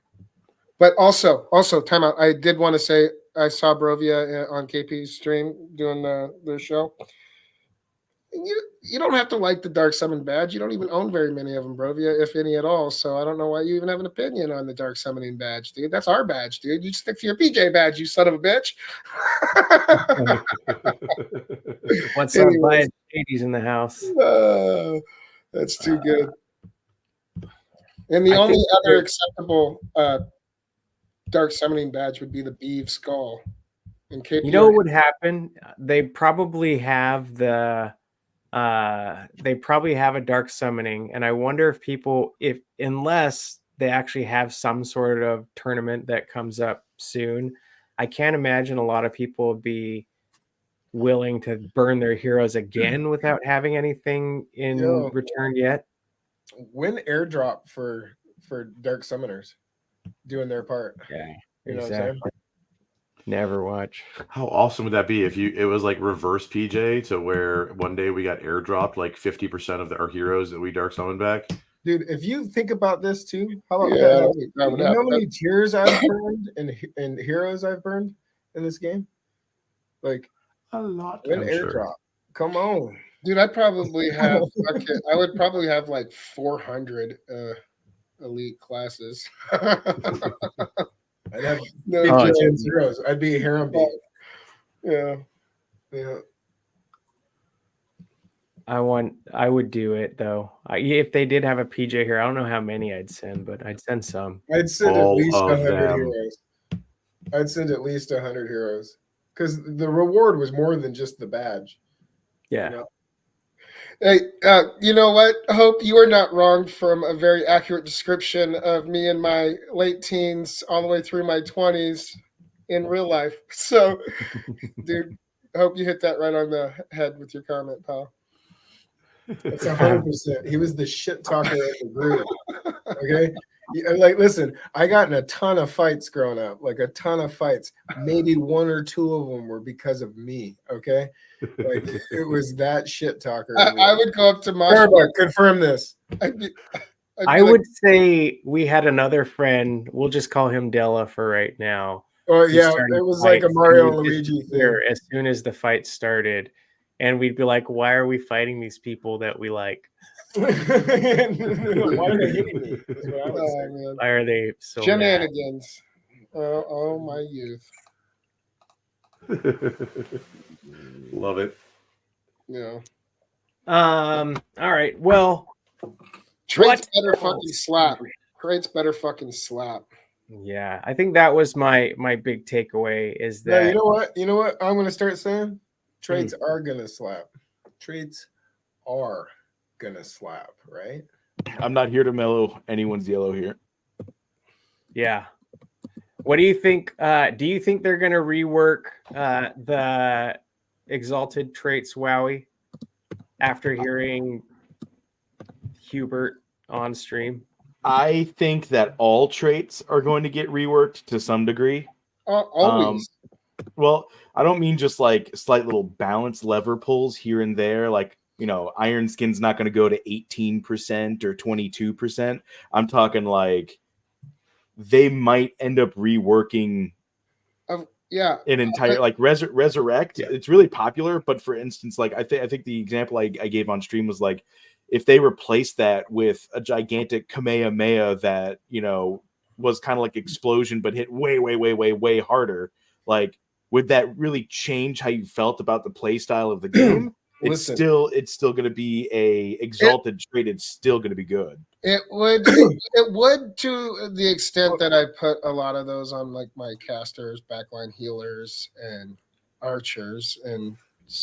But also, time out. I did want to say I saw Brovia on KP's stream doing their show. You don't have to like the Dark Summon badge. You don't even own very many of them, Brovia, if any at all. So I don't know why you even have an opinion on the Dark Summoning badge, dude. That's our badge, dude. You stick to your PJ badge, you son of a bitch. What's up, buying 80s in the house? That's too good. And the only other acceptable dark summoning badge would be the Beeve Skull. You know what would happen? They probably have a dark summoning, and I wonder if people, unless they actually have some sort of tournament that comes up soon, I can't imagine a lot of people would be willing to burn their heroes again without having anything in return yet. Win airdrop for dark summoners doing their part. Yeah, you know exactly. What I'm saying? Never watch. How awesome would that be if it was like reverse PJ to where one day we got airdropped like 50% of our heroes that we dark summoned back? Dude, if you think about this too, how about that? You know how many tiers I've burned and heroes I've burned in this game? Like a lot. Win airdrop. Sure. Come on. Dude, I probably have I would probably have like 400 elite classes. I'd have 50 heroes. I'd be a harem beat. Yeah. I would do it though. If they did have a PJ here, I don't know how many I'd send, but I'd send some. I'd send at least 100 heroes. I'd send at least 100 heroes because the reward was more than just the badge. Yeah. You know? Hey, you know what? Hope you are not wrong from a very accurate description of me in my late teens all the way through my 20s in real life. So, dude, I hope you hit that right on the head with your comment, pal. That's 100%. He was the shit talker of the group. Okay? Like, listen, I got in a ton of fights growing up, like a ton of fights. Maybe one or two of them were because of me. Okay, like it was that shit talker. I would go up to confirm this. I would say we had another friend. We'll just call him Della for right now. Oh yeah, it was like a Mario and Luigi thing. As soon as the fight started, and we'd be like, "Why are we fighting these people that we like?" Why are they hitting me? Why are they so shenanigans? Oh, my youth. Love it. Yeah. All right. Well, Traits better fucking slap. Traits better fucking slap. Yeah, I think that was my big takeaway. Is that you know what? You know what? I'm gonna start saying traits are gonna slap. Traits are gonna slap, right? I'm not here to mellow anyone's yellow here. Yeah. What do you think? Do you think they're gonna rework the exalted traits Wowie after hearing Hubert on stream? I think that all traits are going to get reworked to some degree. Always. Well, I don't mean just like slight little balance lever pulls here and there, like, you know, Iron Skin's not going to go to 18% or 22%. I'm talking like they might end up reworking an entire like Resurrect. Yeah. It's really popular, but for instance, like I think the example I gave on stream was like if they replaced that with a gigantic Kamehameha that, you know, was kind of like explosion but hit way harder, like would that really change how you felt about the play style of the game? It's still going to be a exalted trait. It's still going to be good. It would to the extent that I put a lot of those on like my casters, backline healers, and archers and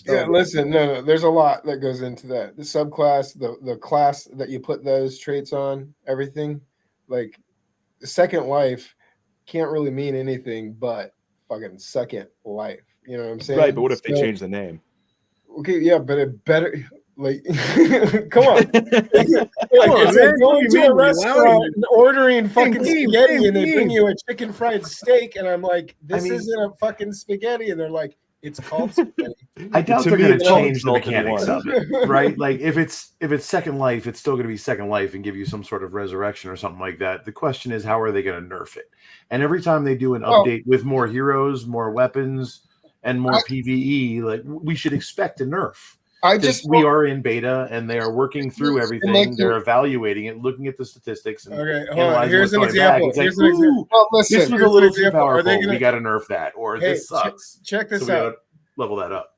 yeah. Listen, no, there's a lot that goes into that. The subclass, the class that you put those traits on, everything. Like the second life can't really mean anything but fucking second life. You know what I'm saying? Right, but what if they change the name? Okay, yeah, but it better like come on. It's like going to a restaurant and ordering fucking spaghetti and they bring you a chicken fried steak and I'm like, this isn't a fucking spaghetti, and they're like, it's called spaghetti. I doubt they're going to change the mechanics of it, right? Like if it's Second Life, it's still going to be Second Life and give you some sort of resurrection or something like that. The question is, how are they going to nerf it? And every time they do an update with more heroes, more weapons, and more PvE, like we should expect a nerf. We are in beta and they are working through everything. They're evaluating it, looking at the statistics. And here's an example. This was a little too powerful. We got to nerf that, or this sucks. Check this out. Gotta level that up.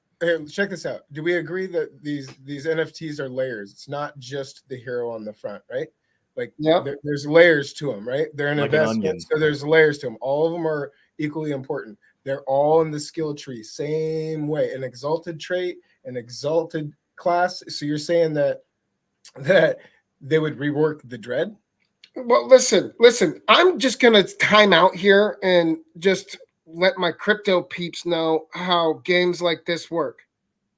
check this out. Do we agree that these NFTs are layers? It's not just the hero on the front, right? Like, there's layers to them, right? They're an investment, so there's layers to them. All of them are equally important. They're all in the skill tree, same way. An exalted trait, an exalted class. So you're saying that they would rework the dread? Well, listen. I'm just gonna time out here and just let my crypto peeps know how games like this work.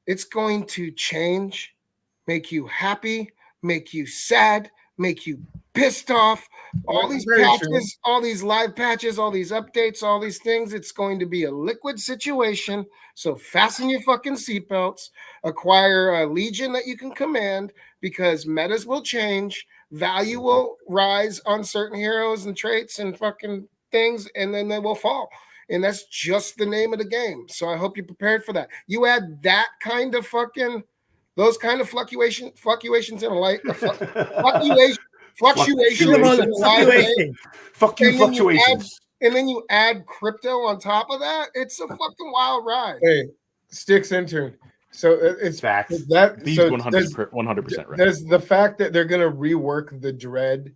It's going to change, make you happy, make you sad, make you pissed off. All these patches, all these live patches, all these updates, all these things. It's going to be a liquid situation. So fasten your fucking seatbelts, acquire a legion that you can command, because metas will change, value will rise on certain heroes and traits and fucking things, and then they will fall. And that's just the name of the game. So I hope you're prepared for that. You add that kind of fucking, those kind of fluctuations in a light, fluctuations. Fuck you, fluctuations. And then you add crypto on top of that. It's a fucking wild ride. Hey, Sticks intern. So it's facts. These 100% right. There's the fact that they're gonna rework the dread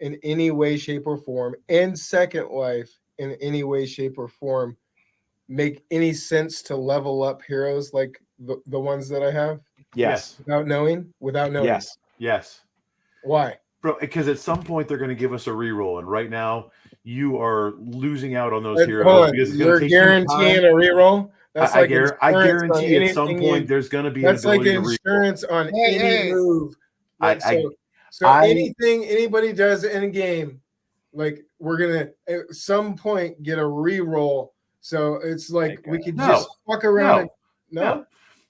in any way, shape, or form, and Second Life in any way, shape, or form make any sense to level up heroes like the ones that I have? Yes. Without knowing? Yes. Why? Bro, because at some point they're going to give us a reroll, and right now you are losing out on those heroes because it's you're guaranteeing a reroll. That's I guarantee at some point there's going to be that's like insurance on any move. So anything anybody does in a game, like we're gonna at some point get a reroll. So it's like we could just fuck around. No.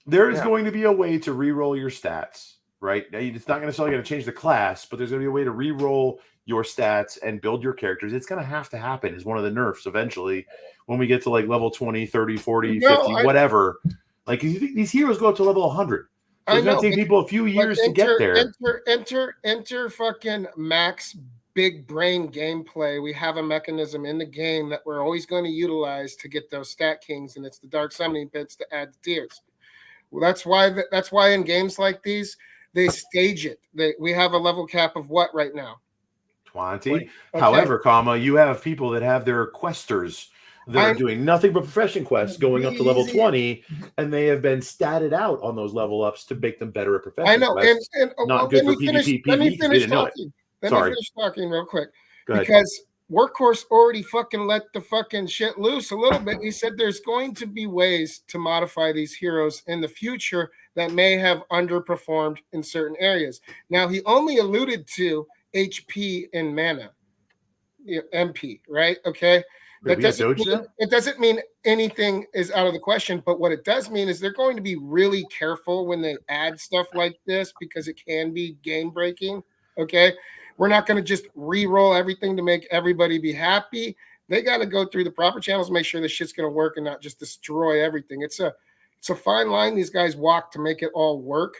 There is going to be a way to reroll your stats, right? It's not necessarily going to change the class, but there's going to be a way to reroll your stats and build your characters. It's going to have to happen as one of the nerfs eventually when we get to like level 20, 30, 40, 50, whatever. Like these heroes go up to level 100. So it's going to take people a few years to get there. Enter fucking max big brain gameplay. We have a mechanism in the game that we're always going to utilize to get those stat kings, and it's the dark summoning bits to add the tiers. Well, that's why in games like these they stage it. We have a level cap of what right now? 20. Okay. However, you have people that have their questers that are doing nothing but profession quests going up to level 20, and they have been statted out on those level ups to make them better at profession quests. I know, and not good for PvP. Let me finish talking real quick. Because Workhorse already fucking let the fucking shit loose a little bit. He said there's going to be ways to modify these heroes in the future that may have underperformed in certain areas. Now, he only alluded to HP and mana, MP, right? Okay. It doesn't mean anything is out of the question, but what it does mean is they're going to be really careful when they add stuff like this because it can be game breaking. Okay. We're not going to just re-roll everything to make everybody be happy. They got to go through the proper channels, make sure the shit's going to work and not just destroy everything. It's a fine line these guys walk to make it all work.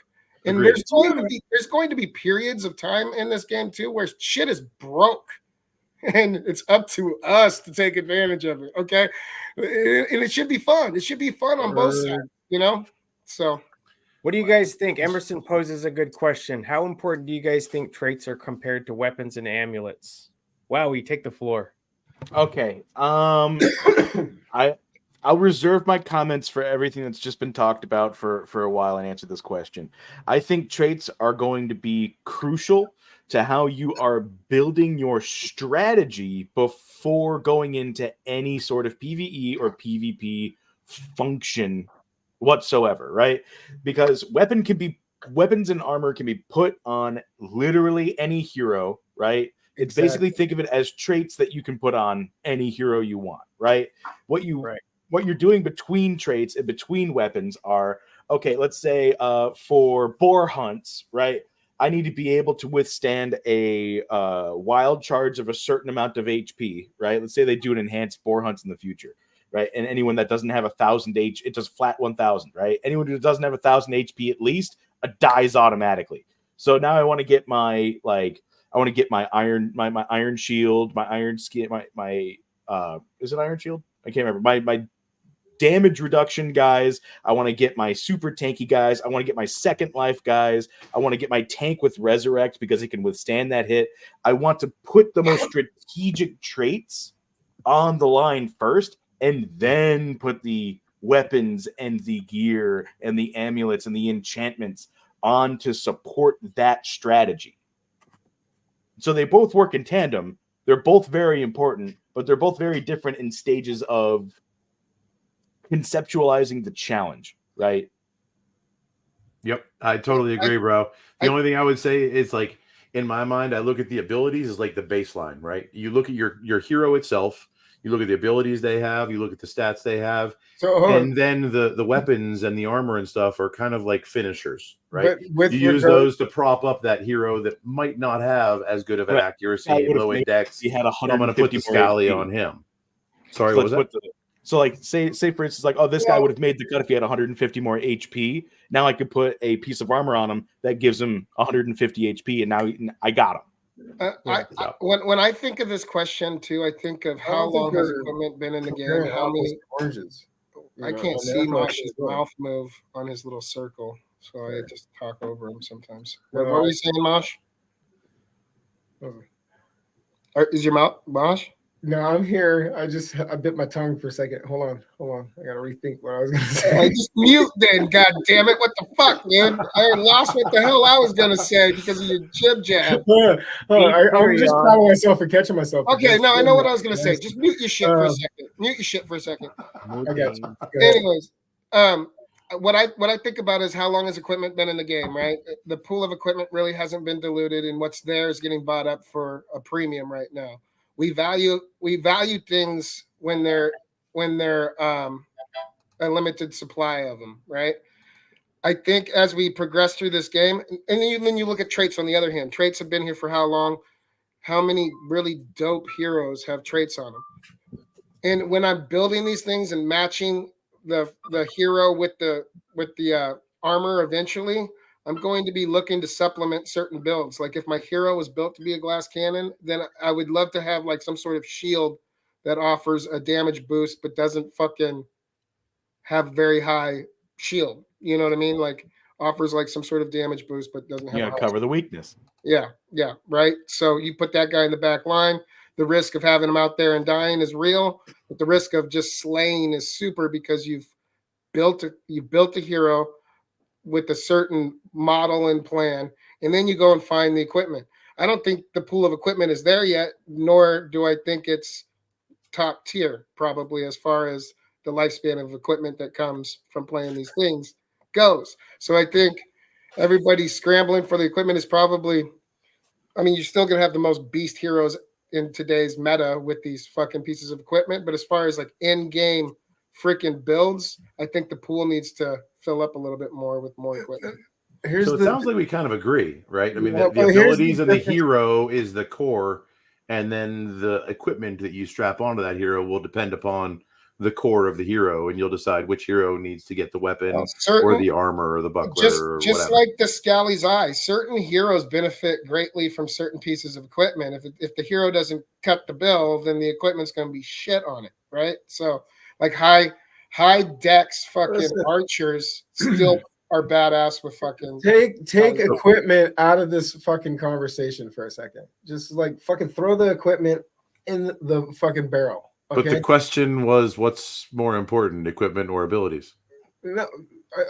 And there's going to be periods of time in this game too where shit is broke. And it's up to us to take advantage of it. Okay. And it should be fun. It should be fun on both sides, you know? So what do you guys think? Emerson poses a good question. How important do you guys think traits are compared to weapons and amulets? Wow, you take the floor. Okay. I'll reserve my comments for everything that's just been talked about for a while and answer this question. I think traits are going to be crucial to how you are building your strategy before going into any sort of PvE or PvP function whatsoever, right? Because weapons and armor can be put on literally any hero, right? It's basically, think of it as traits that you can put on any hero you want, right? What you're doing between traits and between weapons are, okay, let's say for boar hunts, right? I need to be able to withstand a wild charge of a certain amount of HP, right? Let's say they do an enhanced boar hunts in the future. Right, and anyone that doesn't have 1,000 HP, it does flat 1,000. Right, anyone who doesn't have 1,000 HP at least dies automatically. So now I want to get my iron, my iron shield, my iron skin, my is it iron shield? I can't remember. My damage reduction guys. I want to get my super tanky guys. I want to get my second life guys. I want to get my tank with resurrect because it can withstand that hit. I want to put the most strategic traits on the line first, and then put the weapons and the gear and the amulets and the enchantments on to support that strategy. So they both work in tandem. They're both very important, but they're both very different in stages of conceptualizing the challenge, right? Yep, I totally agree, bro. The only thing I would say is, like, in my mind, I look at the abilities as like the baseline, right? You look at your hero itself, you look at the abilities they have, you look at the stats they have, and then the weapons and the armor and stuff are kind of like finishers, right? You use those to prop up that hero that might not have as good of an accuracy, low index. He had 150. So I'm going to put the Scally on him. Sorry, what was that? So, like, say for instance, like, oh, this guy would have made the cut if he had 150 more HP. Now I could put a piece of armor on him that gives him 150 HP, and now I got him. When I think of this question too, I think of how long has equipment been in the game? How many oranges? I can't see Mosh's mouth move on his little circle, so I just talk over him sometimes. What were you saying, Mosh? Is your mouth, Mosh? No, I'm here. I bit my tongue for a second. Hold on. I gotta rethink what I was gonna say. I just mute then. God damn it! What the fuck, dude? I lost what the hell I was gonna say because of your jib jab. I'm just proud of myself for catching myself. Okay, no, I know what I was gonna say. Just mute your shit for a second. Mute your shit for a second. I got you. Anyways, what I think about is how long has equipment been in the game, right? The pool of equipment really hasn't been diluted, and what's there is getting bought up for a premium right now. We value things when they're a limited supply of them, right? I think as we progress through this game, and then you look at traits on the other hand. Traits have been here for how long? How many really dope heroes have traits on them? And when I'm building these things and matching the hero with the armor eventually, I'm going to be looking to supplement certain builds. Like if my hero was built to be a glass cannon, then I would love to have like some sort of shield that offers a damage boost but doesn't fucking have very high shield. You know what I mean? Like offers like some sort of damage boost but doesn't have cover the weakness. Yeah, right. So you put that guy in the back line. The risk of having him out there and dying is real, but the risk of just slaying is super because you built a hero with a certain model and plan, and then you go and find the equipment. I don't think the pool of equipment is there yet, nor do I think it's top tier, probably, as far as the lifespan of equipment that comes from playing these things goes. So I think everybody's scrambling for the equipment is probably, I mean, you're still going to have the most beast heroes in today's meta with these fucking pieces of equipment, but as far as like in-game freaking builds, I think the pool needs to fill up a little bit more with more equipment. So it sounds like we kind of agree, right? I mean, the abilities and the hero is the core, and then the equipment that you strap onto that hero will depend upon the core of the hero, and you'll decide which hero needs to get the weapon or the armor or the buckler or just whatever. Like the Scally's eye, certain heroes benefit greatly from certain pieces of equipment. If the hero doesn't cut the bill, then the equipment's going to be shit on it, right? So like high dex fucking archers still are badass with fucking take equipment out of this fucking conversation for a second. Just like fucking throw the equipment in the fucking barrel. Okay? But the question was, what's more important, equipment or abilities? No,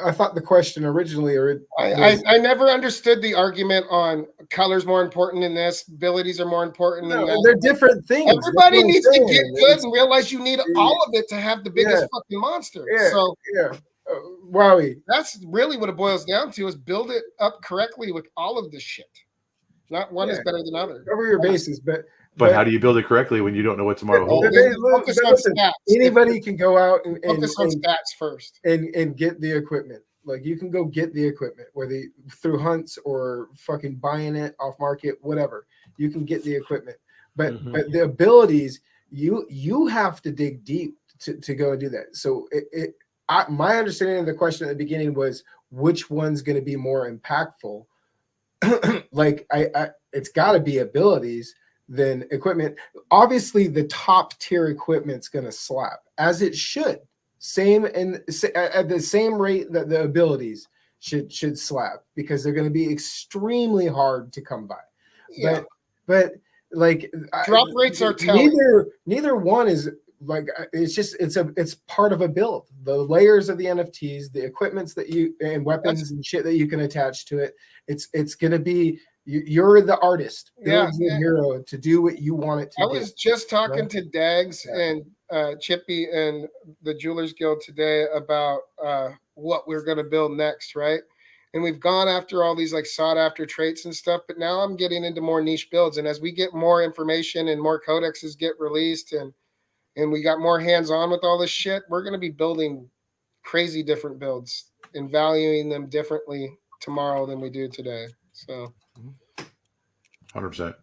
I thought the question originally, I never understood the argument on colors more important than this, abilities are more important than that. They're different things. Everybody needs to get good and realize you need all of it to have the biggest fucking monster. Wowie. That's really what it boils down to: is build it up correctly with all of this shit. Not one is better than other. Cover your bases, but how do you build it correctly when you don't know what tomorrow holds? Focus on stats. Anybody can go out and focus on stats first and get the equipment. Like you can go get the equipment, whether through hunts or fucking buying it off market, whatever. You can get the equipment, but the abilities you have to dig deep to go and do that. So my understanding of the question at the beginning was which one's going to be more impactful. Like it's got to be abilities than equipment. Obviously, the top tier equipment's going to slap, as it should. same and at the same rate that the abilities should slap, because they're going to be extremely hard to come by. Yeah. But like drop rates are telling. Neither one is like, it's part of a build. The layers of the NFTs, the equipments that you and weapons and shit that you can attach to it. It's going to be, you're the artist, the hero to do what you want it to do. I was just talking to Dags and Chippy and the Jewelers Guild today about what we're going to build next, right? And we've gone after all these like sought after traits and stuff, but now I'm getting into more niche builds. And as we get more information and more codexes get released and we got more hands-on with all this shit, we're going to be building crazy different builds and valuing them differently tomorrow than we do today. So 100%.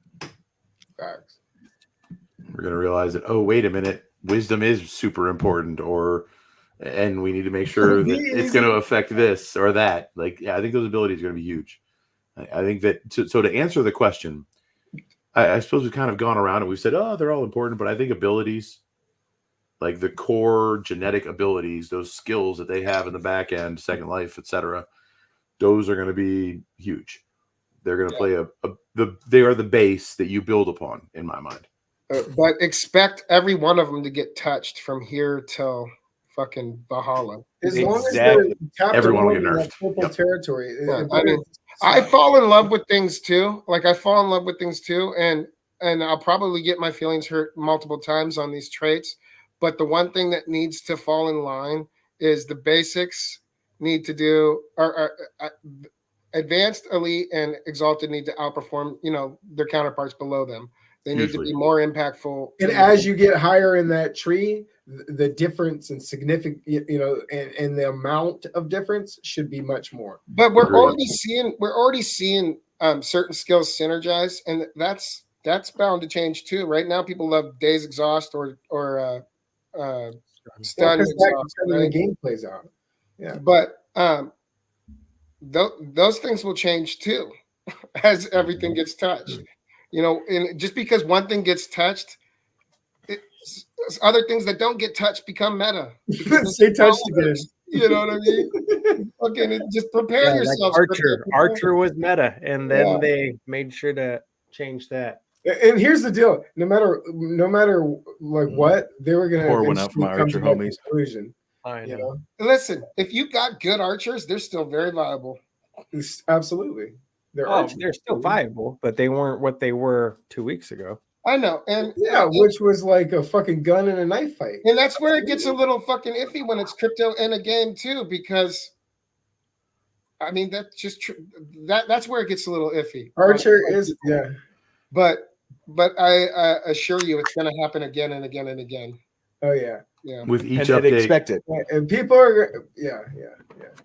Facts. We're going to realize that, oh, wait a minute, wisdom is super important, and we need to make sure that it's going to affect this or that. Like, yeah, I think those abilities are going to be huge. I think that, so to answer the question, I suppose we've kind of gone around and we've said, oh, they're all important, but I think abilities, like the core genetic abilities, those skills that they have in the back end, Second Life, etc., those are going to be huge. They're going to play they are the base that you build upon, in my mind. But expect every one of them to get touched from here till fucking Valhalla. As long as they're everyone will get nerfed. Territory. Yeah, I mean, I fall in love with things too. Like I fall in love with things too, and I'll probably get my feelings hurt multiple times on these traits. But the one thing that needs to fall in line is the basics need to do, or advanced, elite, and exalted need to outperform, their counterparts below them. They need to be more impactful. And as you get higher in that tree, the difference and significant, and the amount of difference should be much more. But we're already seeing certain skills synergize, and that's bound to change too. Right now, people love Days Exhaust or Stun Exhaust. Right? The game plays out. Yeah, but those things will change too as everything gets touched. And just because one thing gets touched, other things that don't get touched become meta. Stay touched again. You know what I mean? Okay, just prepare yourself. Like Archer was meta, and then they made sure to change that. And here's the deal: no matter like what, they were gonna pour one out for my Archer homies. Conclusion. I know. Listen, if you got good archers, they're still very viable. Absolutely. They're still viable, but they weren't what they were 2 weeks ago. I know, and which was like a fucking gun in a knife fight. And that's where it gets a little fucking iffy when it's crypto in a game too, because I mean that's just that's where it gets a little iffy. Archer is but I assure you, it's going to happen again and again and again. Oh yeah. With each update, expect it. And people are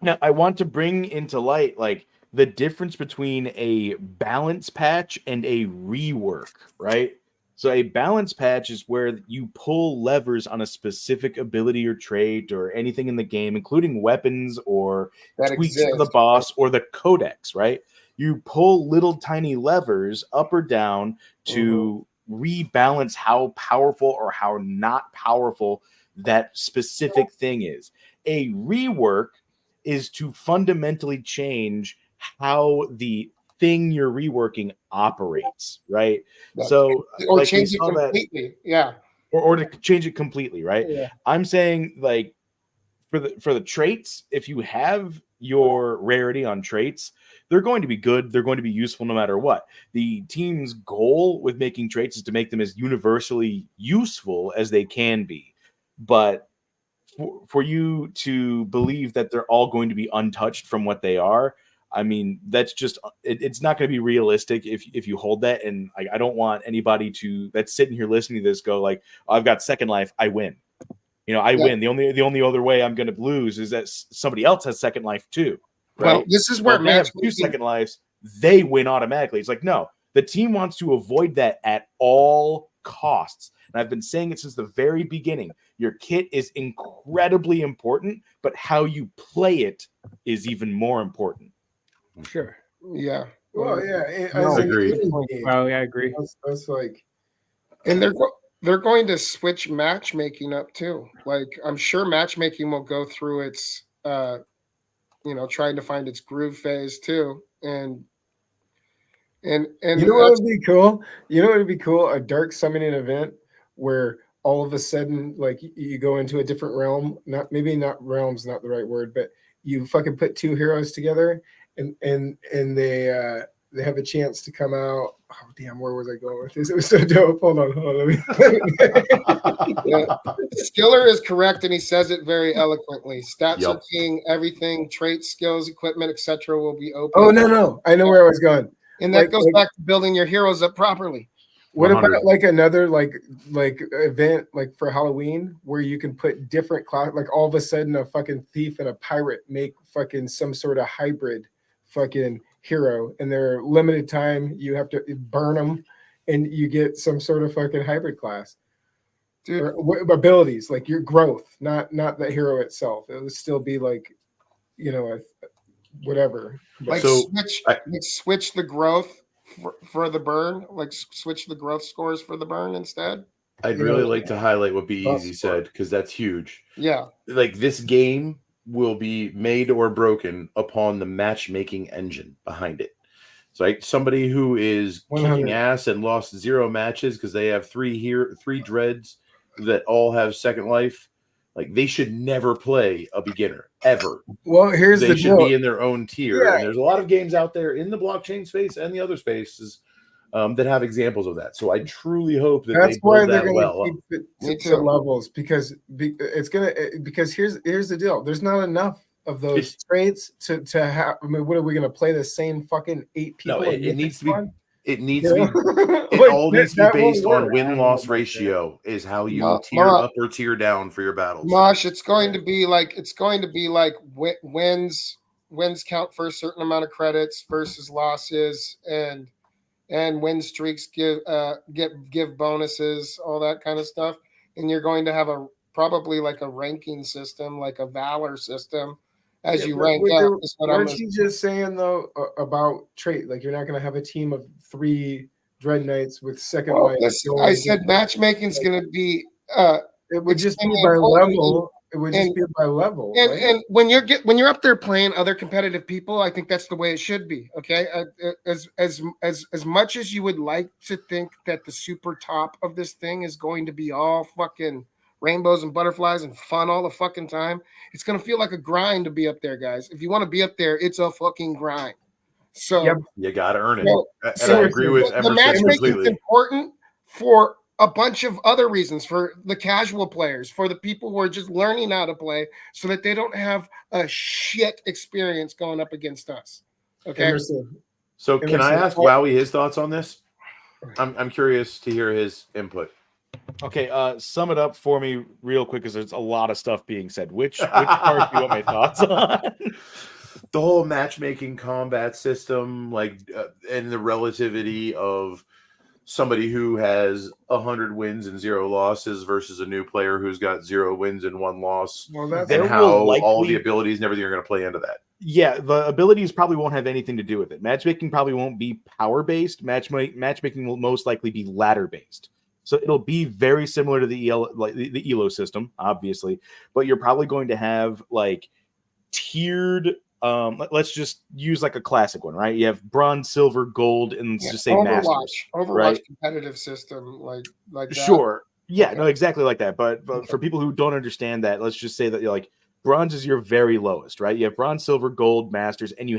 Now I want to bring into light like the difference between a balance patch and a rework, right? So a balance patch is where you pull levers on a specific ability or trait or anything in the game, including weapons or tweaks to the boss or the codex, right? You pull little tiny levers up or down to rebalance how powerful or how not powerful that specific thing is. A rework is to fundamentally change how the thing you're reworking operates, right? So or like change it completely, or to change it completely, right? Yeah. I'm saying like for the traits, if you have your rarity on traits, they're going to be good, they're going to be useful no matter what. The team's goal with making traits is to make them as universally useful as they can be, but for you to believe that they're all going to be untouched from what they are, I mean, that's just it's not going to be realistic if you hold that. And I don't want anybody that's sitting here listening to this go like, oh, I've got Second Life, I win. I win. The only other way I'm going to lose is that somebody else has Second Life too. Right? Well, this is where they have 2 Second Lives, they win automatically. It's like, no, the team wants to avoid that at all costs. And I've been saying it since the very beginning. Your kit is incredibly important, but how you play it is even more important. Sure. Yeah. Well, yeah. I agree. Well, yeah, I agree. That's like, and they're going to switch matchmaking up too. Like I'm sure matchmaking will go through its trying to find its groove phase too. And you know what would be cool? You know what would be cool? A dark summoning event where all of a sudden, like you go into a different realm. Not realms, not the right word, but you fucking put two heroes together, and they have a chance to come out. Oh damn, where was I going with this? It was so dope. Hold on. Let me. Yeah. Skiller is correct, and he says it very eloquently. Stats are king. Everything, traits, skills, equipment, etc., will be open. Oh no, I know where I was going. And that goes back to building your heroes up properly. What 100. About like another like event like for Halloween where you can put different class, like all of a sudden a fucking thief and a pirate make fucking some sort of hybrid fucking hero, and they're limited time. You have to burn them, and you get some sort of fucking hybrid class. Dude, or abilities like your growth, not the hero itself. It would still be like, whatever. Like switch the growth for the burn, like switch the growth scores for the burn instead. I'd really like to highlight what Be Easy said, because that's huge. Yeah. Like this game will be made or broken upon the matchmaking engine behind it. So like somebody who is 100. Kicking ass and lost 0 matches because they have 3 dreads that all have second life, like they should never play a beginner ever. Well, they should be in their own tier. Yeah. And there's a lot of games out there in the blockchain space and the other spaces that have examples of that. So I truly hope that that's they why build they're that well keep it to levels, because here's the deal. There's not enough of those traits to have. I mean, what are we going to play the same fucking 8 people? No, it needs to be. It needs to be. It all needs to be based on win-loss ratio. Is how you tier up or tier down for your battles. Mosh, it's going to be like wins count for a certain amount of credits versus losses, and win streaks give bonuses, all that kind of stuff. And you're going to have probably like a ranking system, like a valor system. As you rank up, aren't you just saying though about trait? Like you're not going to have a team of 3 Dread Knights with second life. I said matchmaking is going to be. It would just be by level. It would just be by level. And when you're up there playing other competitive people, I think that's the way it should be. Okay, as much as you would like to think that the super top of this thing is going to be all fucking rainbows and butterflies and fun all the fucking time, it's going to feel like a grind to be up there, guys. If you want to be up there, it's a fucking grind. So you got to earn it. And I agree with Emerson. The matchmaking is important for a bunch of other reasons, for the casual players, for the people who are just learning how to play, so that they don't have a shit experience going up against us. Okay. So can I ask Wowie his thoughts on this? I'm curious to hear his input. Okay, sum it up for me real quick, because there's a lot of stuff being said. Which part do you want my thoughts on? The whole matchmaking combat system, like, and the relativity of somebody who has 100 wins and 0 losses versus a new player who's got 0 wins and 1 loss, and how all the abilities and everything are going to play into that. Yeah, the abilities probably won't have anything to do with it. Matchmaking probably won't be power-based. Matchmaking will most likely be ladder-based. So it'll be very similar to the ELO system, obviously, but you're probably going to have like tiered. Let's just use like a classic one, right? You have bronze, silver, gold, and let's just say Masters. Overwatch right? Competitive system, like that. Sure, yeah, okay. No, exactly like that. But for people who don't understand that, let's just say that you're like bronze is your very lowest, right? You have bronze, silver, gold, Masters, and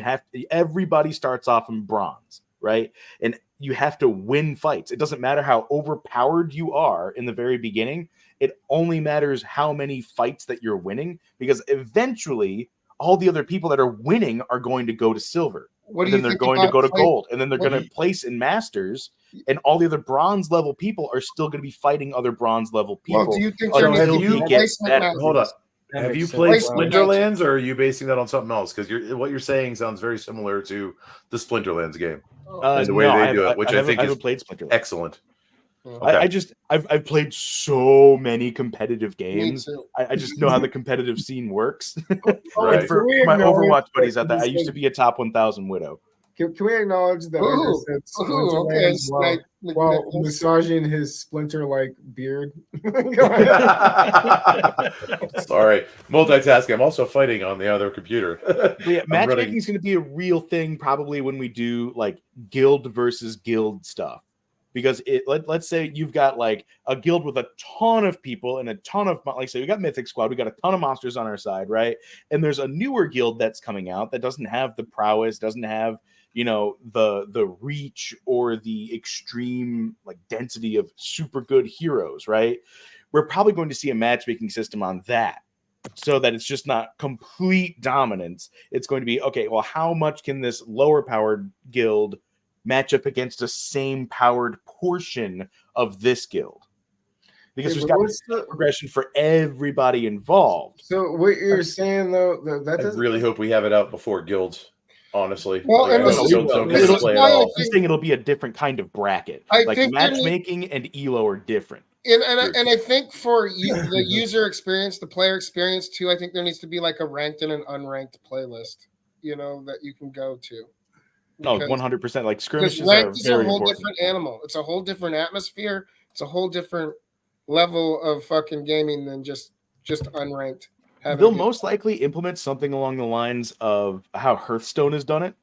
everybody starts off in bronze, right? And you have to win fights. It doesn't matter how overpowered you are in the very beginning. It only matters how many fights that you're winning, because eventually all the other people that are winning are going to go to silver. And then they're going to go to gold. And then they're going to place in Masters. And all the other bronze level people are still going to be fighting other bronze level people. Well, do you think hold up. Have you played Splinterlands, or are you basing that on something else? Because what you're saying sounds very similar to the Splinterlands game. And the way they do it, which I think is played Splinterlands. Excellent. Okay. I've played so many competitive games. I just know how the competitive scene works. Right. For my Overwatch buddies out there, I used to be a top 1,000 Widow. Can we acknowledge that I just said Splinter okay. Lands while massaging his splinter-like beard? Sorry, multitasking. I'm also fighting on the other computer. But yeah, matchmaking is going to be a real thing probably when we do like guild versus guild stuff. Because let's say you've got like a guild with a ton of people and a ton of, like say we got Mythic Squad, we got a ton of monsters on our side, right? And there's a newer guild that's coming out that doesn't have the prowess, doesn't have, you know, the reach or the extreme like density of super good heroes, right? We're probably going to see a matchmaking system on that, so that it's just not complete dominance. It's going to be, okay, well, how much can this lower powered guild match up against the same powered portion of this guild? Because there's got to be progression for everybody involved. So what you're saying though, that I really hope we have it out before guilds. Honestly, well, and I'm saying it'll be a different kind of bracket. I like think matchmaking and ELO are different. And I think for the user experience, the player experience too, I think there needs to be like a ranked and an unranked playlist, you know, that you can go to. No, 100%. Like skirmishes ranked are is very a whole important. different animal. It's a whole different atmosphere. It's a whole different level of fucking gaming than just unranked. They'll most likely implement something along the lines of how Hearthstone has done it,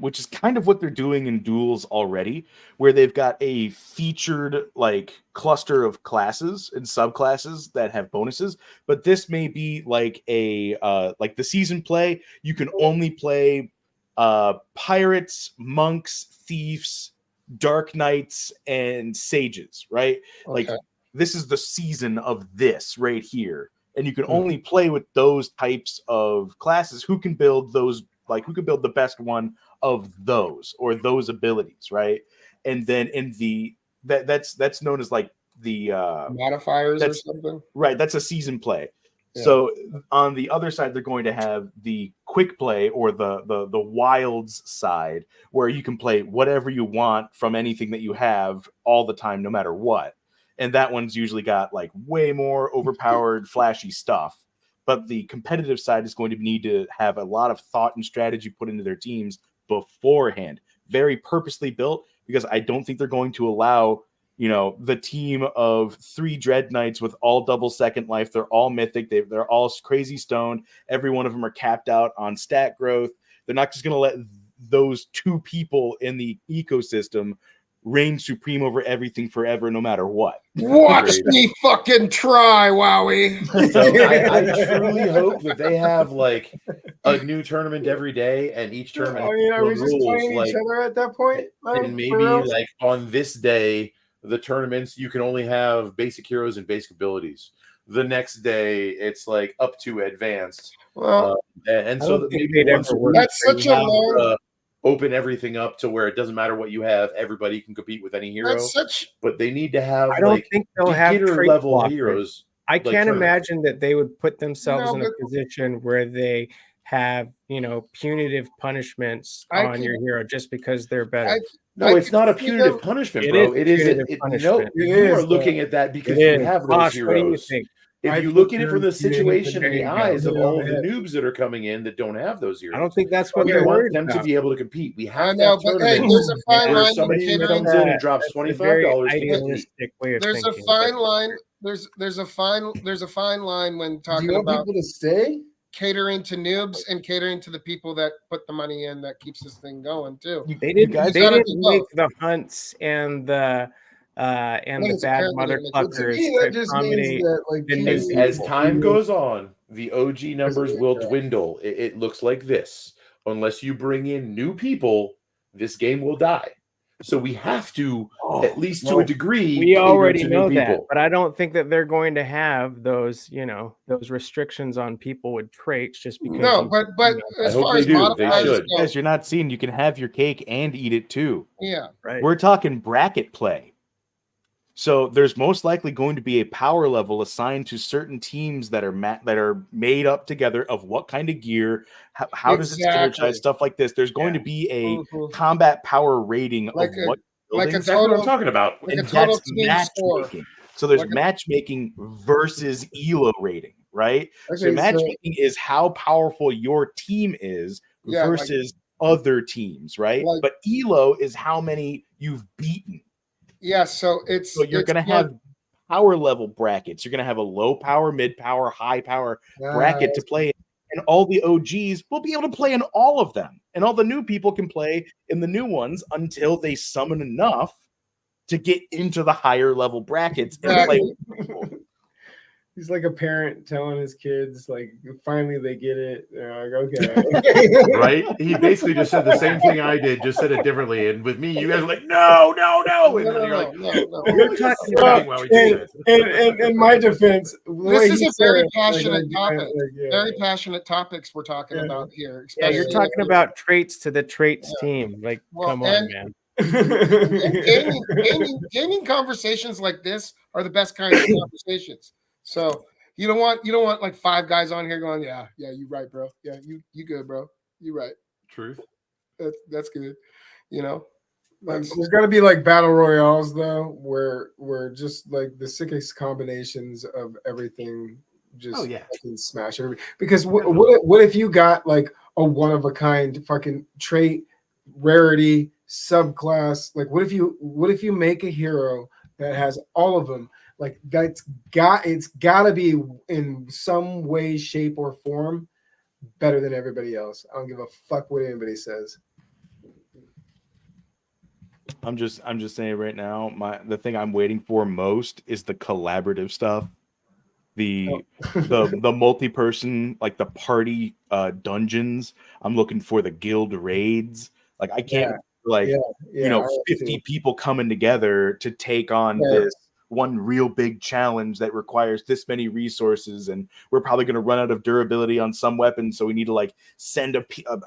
which is kind of what they're doing in duels already, where they've got a featured like cluster of classes and subclasses that have bonuses. But this may be like a like the season play. You can only play pirates, monks, thieves, dark knights, and sages, right? Okay. Like this is the season of this right here. And you can only play with those types of classes who can build those, like who can build the best one of those or those abilities, right? And then in the that's known as like the modifiers or something. Right, that's a season play. Yeah. So on the other side, they're going to have the quick play or the wilds side, where you can play whatever you want from anything that you have all the time, no matter what. And that one's usually got like way more overpowered, flashy stuff. But the competitive side is going to need to have a lot of thought and strategy put into their teams beforehand. Very purposely built, because I don't think they're going to allow, you know, the team of 3 Dread Knights with all double second life. They're all mythic. They're all crazy stoned. Every one of them are capped out on stat growth. They're not just going to let those 2 people in the ecosystem reign supreme over everything forever, no matter what. Watch me fucking try, Wowie. So I truly hope that they have like a new tournament every day, and each tournament. I mean, are we just playing each other at that point? And maybe like on this day, the tournaments you can only have basic heroes and basic abilities. The next day, it's like up to advanced. Well, and so maybe that's such a long. Open everything up to where it doesn't matter what you have; everybody can compete with any hero. But they need to have. I don't think they'll have level heroes. I can't imagine that they would put themselves in a position where they have, you know, punitive punishments on your hero just because they're better. No, it's not a punitive punishment, bro. It is. No, you are looking at that because you have those heroes. What do you think? If you look at it from the situation in the eyes of all the noobs that are coming in that don't have those heroes, I don't think that's what they're worried them about. to be able to compete. We have to but hey, there's a fine line. Somebody who comes in and drops $25. There's a fine line. There's a fine line when talking about people to stay, catering to noobs and catering to the people that put the money in that keeps this thing going too. They didn't make the hunts and the bad motherfuckers to accommodate as time goes on, the OG numbers will dwindle. It looks like this. Unless you bring in new people, this game will die. So we have to, at least to a degree, we already know that, but I don't think that they're going to have those, you know, those restrictions on people with traits just because. No, but as far as modifiers go, as you're not seeing, you can have your cake and eat it too. Yeah, right. We're talking bracket play. So there's most likely going to be a power level assigned to certain teams that are made up together of what kind of gear, how does it synergize, stuff like this. There's going to be a combat power rating like of what that's what I'm talking about. Like and that's matchmaking. So there's matchmaking versus ELO rating, right? So matchmaking is how powerful your team is versus other teams, right? Like- but elo is how many you've beaten. Yeah, so you're going to have power level brackets. You're going to have a low power, mid power, high power bracket to play in. And all the OGs will be able to play in all of them. And all the new people can play in the new ones until they summon enough to get into the higher level brackets and play with people. He's like a parent telling his kids, like, finally they get it. They're like, okay. Right? He basically just said the same thing I did, just said it differently. And with me, you guys are like, no. And then you're like, You're talking about, in my defense, this is a very passionate topic. Very passionate topics we're talking about here. Yeah, you're talking about traits to the traits team. Like, come on, man. Gaming conversations like this are the best kinds of conversations. So you don't want like 5 guys on here going, yeah, you right, bro. Yeah, you good, bro. You right. Truth. That's good. You know, there's got to be like battle royales though, where just like the sickest combinations of everything just fucking smash everybody. Because what if you got like a one of a kind fucking trait, rarity, subclass? Like what if you make a hero that has all of them? Like it's got to be in some way, shape, or form better than everybody else. I don't give a fuck what anybody says. I'm just saying right now, the thing I'm waiting for most is the collaborative stuff. The multi-person, like the party dungeons. I'm looking for the guild raids. Like I can't 50 people coming together to take on this one real big challenge that requires this many resources, and we're probably going to run out of durability on some weapons, so we need to like send a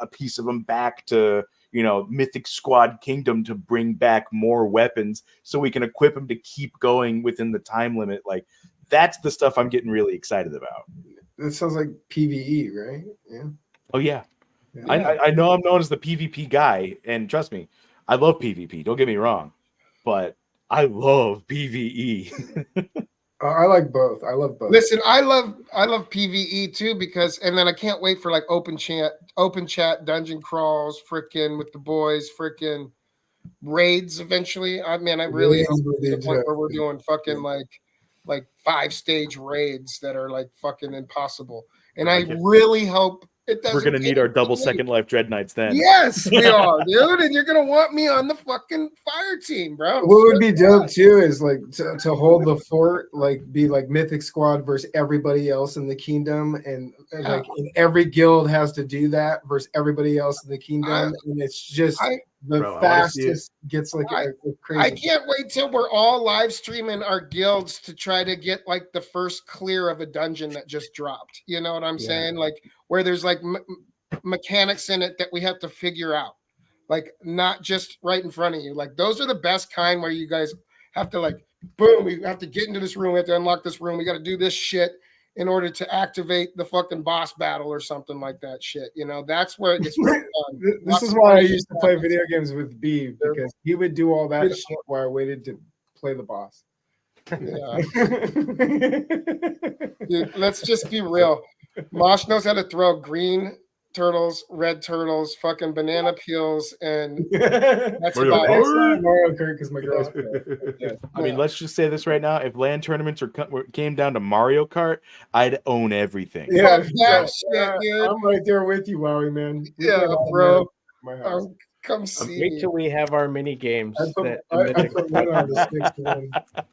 piece of them back to Mythic Squad Kingdom to bring back more weapons so we can equip them to keep going within the time limit. Like that's the stuff I'm getting really excited about. That sounds like PvE, right? Yeah. Oh yeah. I know I'm known as the PvP guy, and trust me, I love PvP. Don't get me wrong, but I love PvE. I like both. I love both. Listen, I love PvE too, because and then I can't wait for like open chat dungeon crawls, freaking with the boys, freaking raids eventually. I really hope to the point where we're doing fucking like 5-stage raids that are like fucking impossible. And I really hope it doesn't. We're gonna need our double Second Life Dread Knights then. Yes, we are, dude. And you're gonna want me on the fucking fire team, bro. What would be dope too is like to hold the fort, like be like Mythic Squad versus everybody else in the kingdom, and like in every guild has to do that versus everybody else in the kingdom, and it's just fastest gets like crazy. I can't wait till we're all live streaming our guilds to try to get like the first clear of a dungeon that just dropped. You know what I'm saying? Like where there's like mechanics in it that we have to figure out, like not just right in front of you. Like those are the best kind where you guys have to like, boom, we have to get into this room, we have to unlock this room, we got to do this shit in order to activate the fucking boss battle or something like that shit. That's where it gets fun. This is why I used to play video games with B, because he would do all that shit while I waited to play the boss. Dude, let's just be real. Mosh knows how to throw green turtles, red turtles, fucking banana peels, and that's about it. Mario Kart, because my girl's I mean, let's just say this right now: if LAN tournaments came down to Mario Kart, I'd own everything. Yeah, shit, dude. I'm right there with you, Wowie man. Yeah, bro. My house. Come see. Wait till we have our mini games.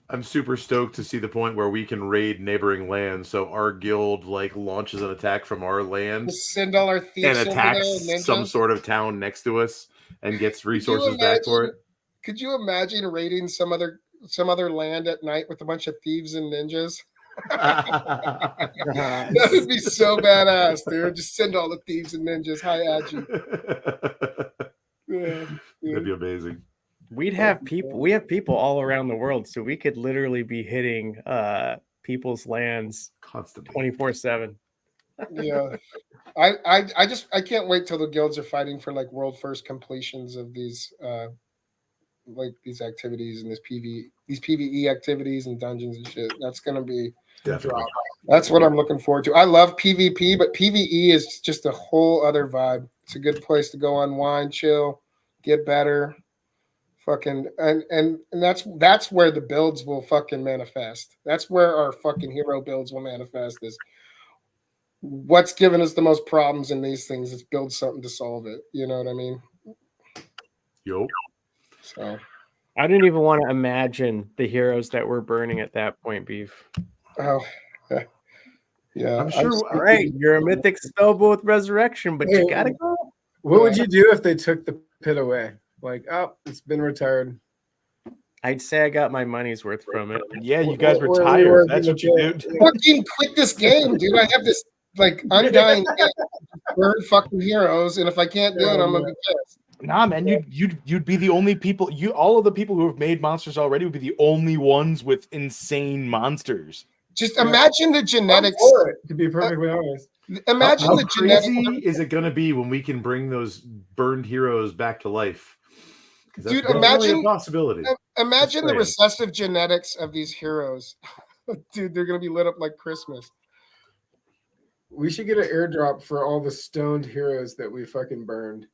I'm super stoked to see the point where we can raid neighboring lands. So our guild like launches an attack from our land, send all our thieves and attacks some sort of town next to us and gets resources back for it. Could you imagine raiding some other land at night with a bunch of thieves and ninjas? That would be so badass, dude. Just send all the thieves and ninjas high at you. That'd be amazing. We have people all around the world, so we could literally be hitting people's lands constantly 24/7. Yeah. I can't wait till the guilds are fighting for like world first completions of these these activities and these PvE activities and dungeons and shit. That's gonna be definitely. That's what I'm looking forward to. I love PvP, but PvE is just a whole other vibe. It's a good place to go unwind, chill, get better. Fucking and that's where the builds will fucking manifest. That's where our fucking hero builds will manifest. Is what's giving us the most problems in these things. Is build something to solve it. You know what I mean? Yo. So I didn't even want to imagine the heroes that we're burning at that point, Beef. oh yeah. I'm sure. All right, you're a mythic spellbow with resurrection, but you gotta go. What would you do if they took the pit away? Like, oh, it's been retired. I'd say I got my money's worth from it. Yeah, you guys Where retired. That's what you do. Fucking quit this game, dude. I have this like undying burn fucking heroes, and if I can't do it, I'm gonna be pissed. Nah, man, you'd be the only people. All of the people who have made monsters already would be the only ones with insane monsters. Just imagine the genetics. I'm for it, to be perfectly honest. Imagine How the genetics. crazy is it going to be when we can bring those burned heroes back to life? Dude, definitely imagine a possibility. Imagine the recessive genetics of these heroes. Dude, they're gonna be lit up like Christmas. We should get an airdrop for all the stoned heroes that we fucking burned.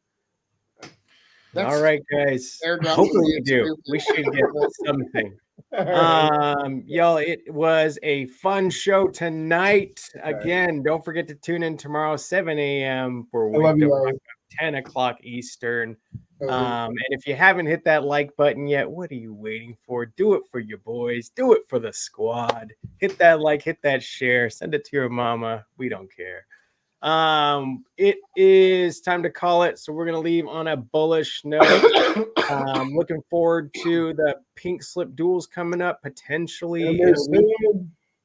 All right, guys. Airdrop Hopefully we for do. you. We should get something. Y'all, it was a fun show tonight. Again, don't forget to tune in tomorrow, 7 a.m. for I love you, Wisdom, 10 o'clock Eastern. And if you haven't hit that like button yet, what are you waiting for? Do it for your boys. Do it for the squad. Hit that like, hit that share, send it to your mama. We don't care. It is time to call it. So we're going to leave on a bullish note. Looking forward to the pink slip duels coming up potentially.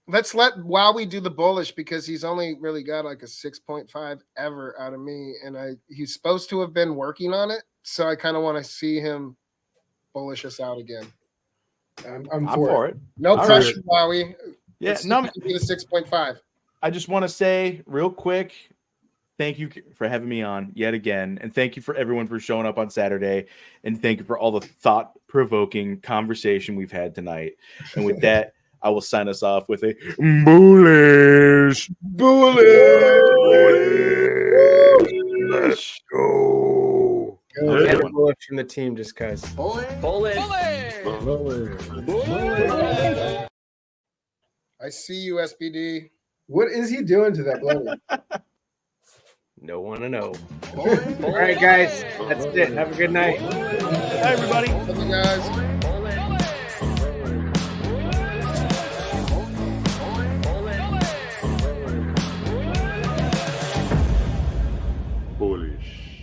Let's let Wowie do the bullish because he's only really got like a 6.5 ever out of me. And he's supposed to have been working on it. So I kind of want to see him bullish us out again. I'm for it. No pressure, Wowie. Yeah, no, be the 6.5. I just want to say real quick, thank you for having me on yet again. And thank you for everyone for showing up on Saturday. And thank you for all the thought-provoking conversation we've had tonight. And with that, I will sign us off with a bullish. Let's go. Get a bullish from the team, just guys. Bullish. I see you, SBD. What is he doing to that bloody? No one to know. All right, guys. That's it. Have a good night. Hi, everybody. Love you guys. Bullish.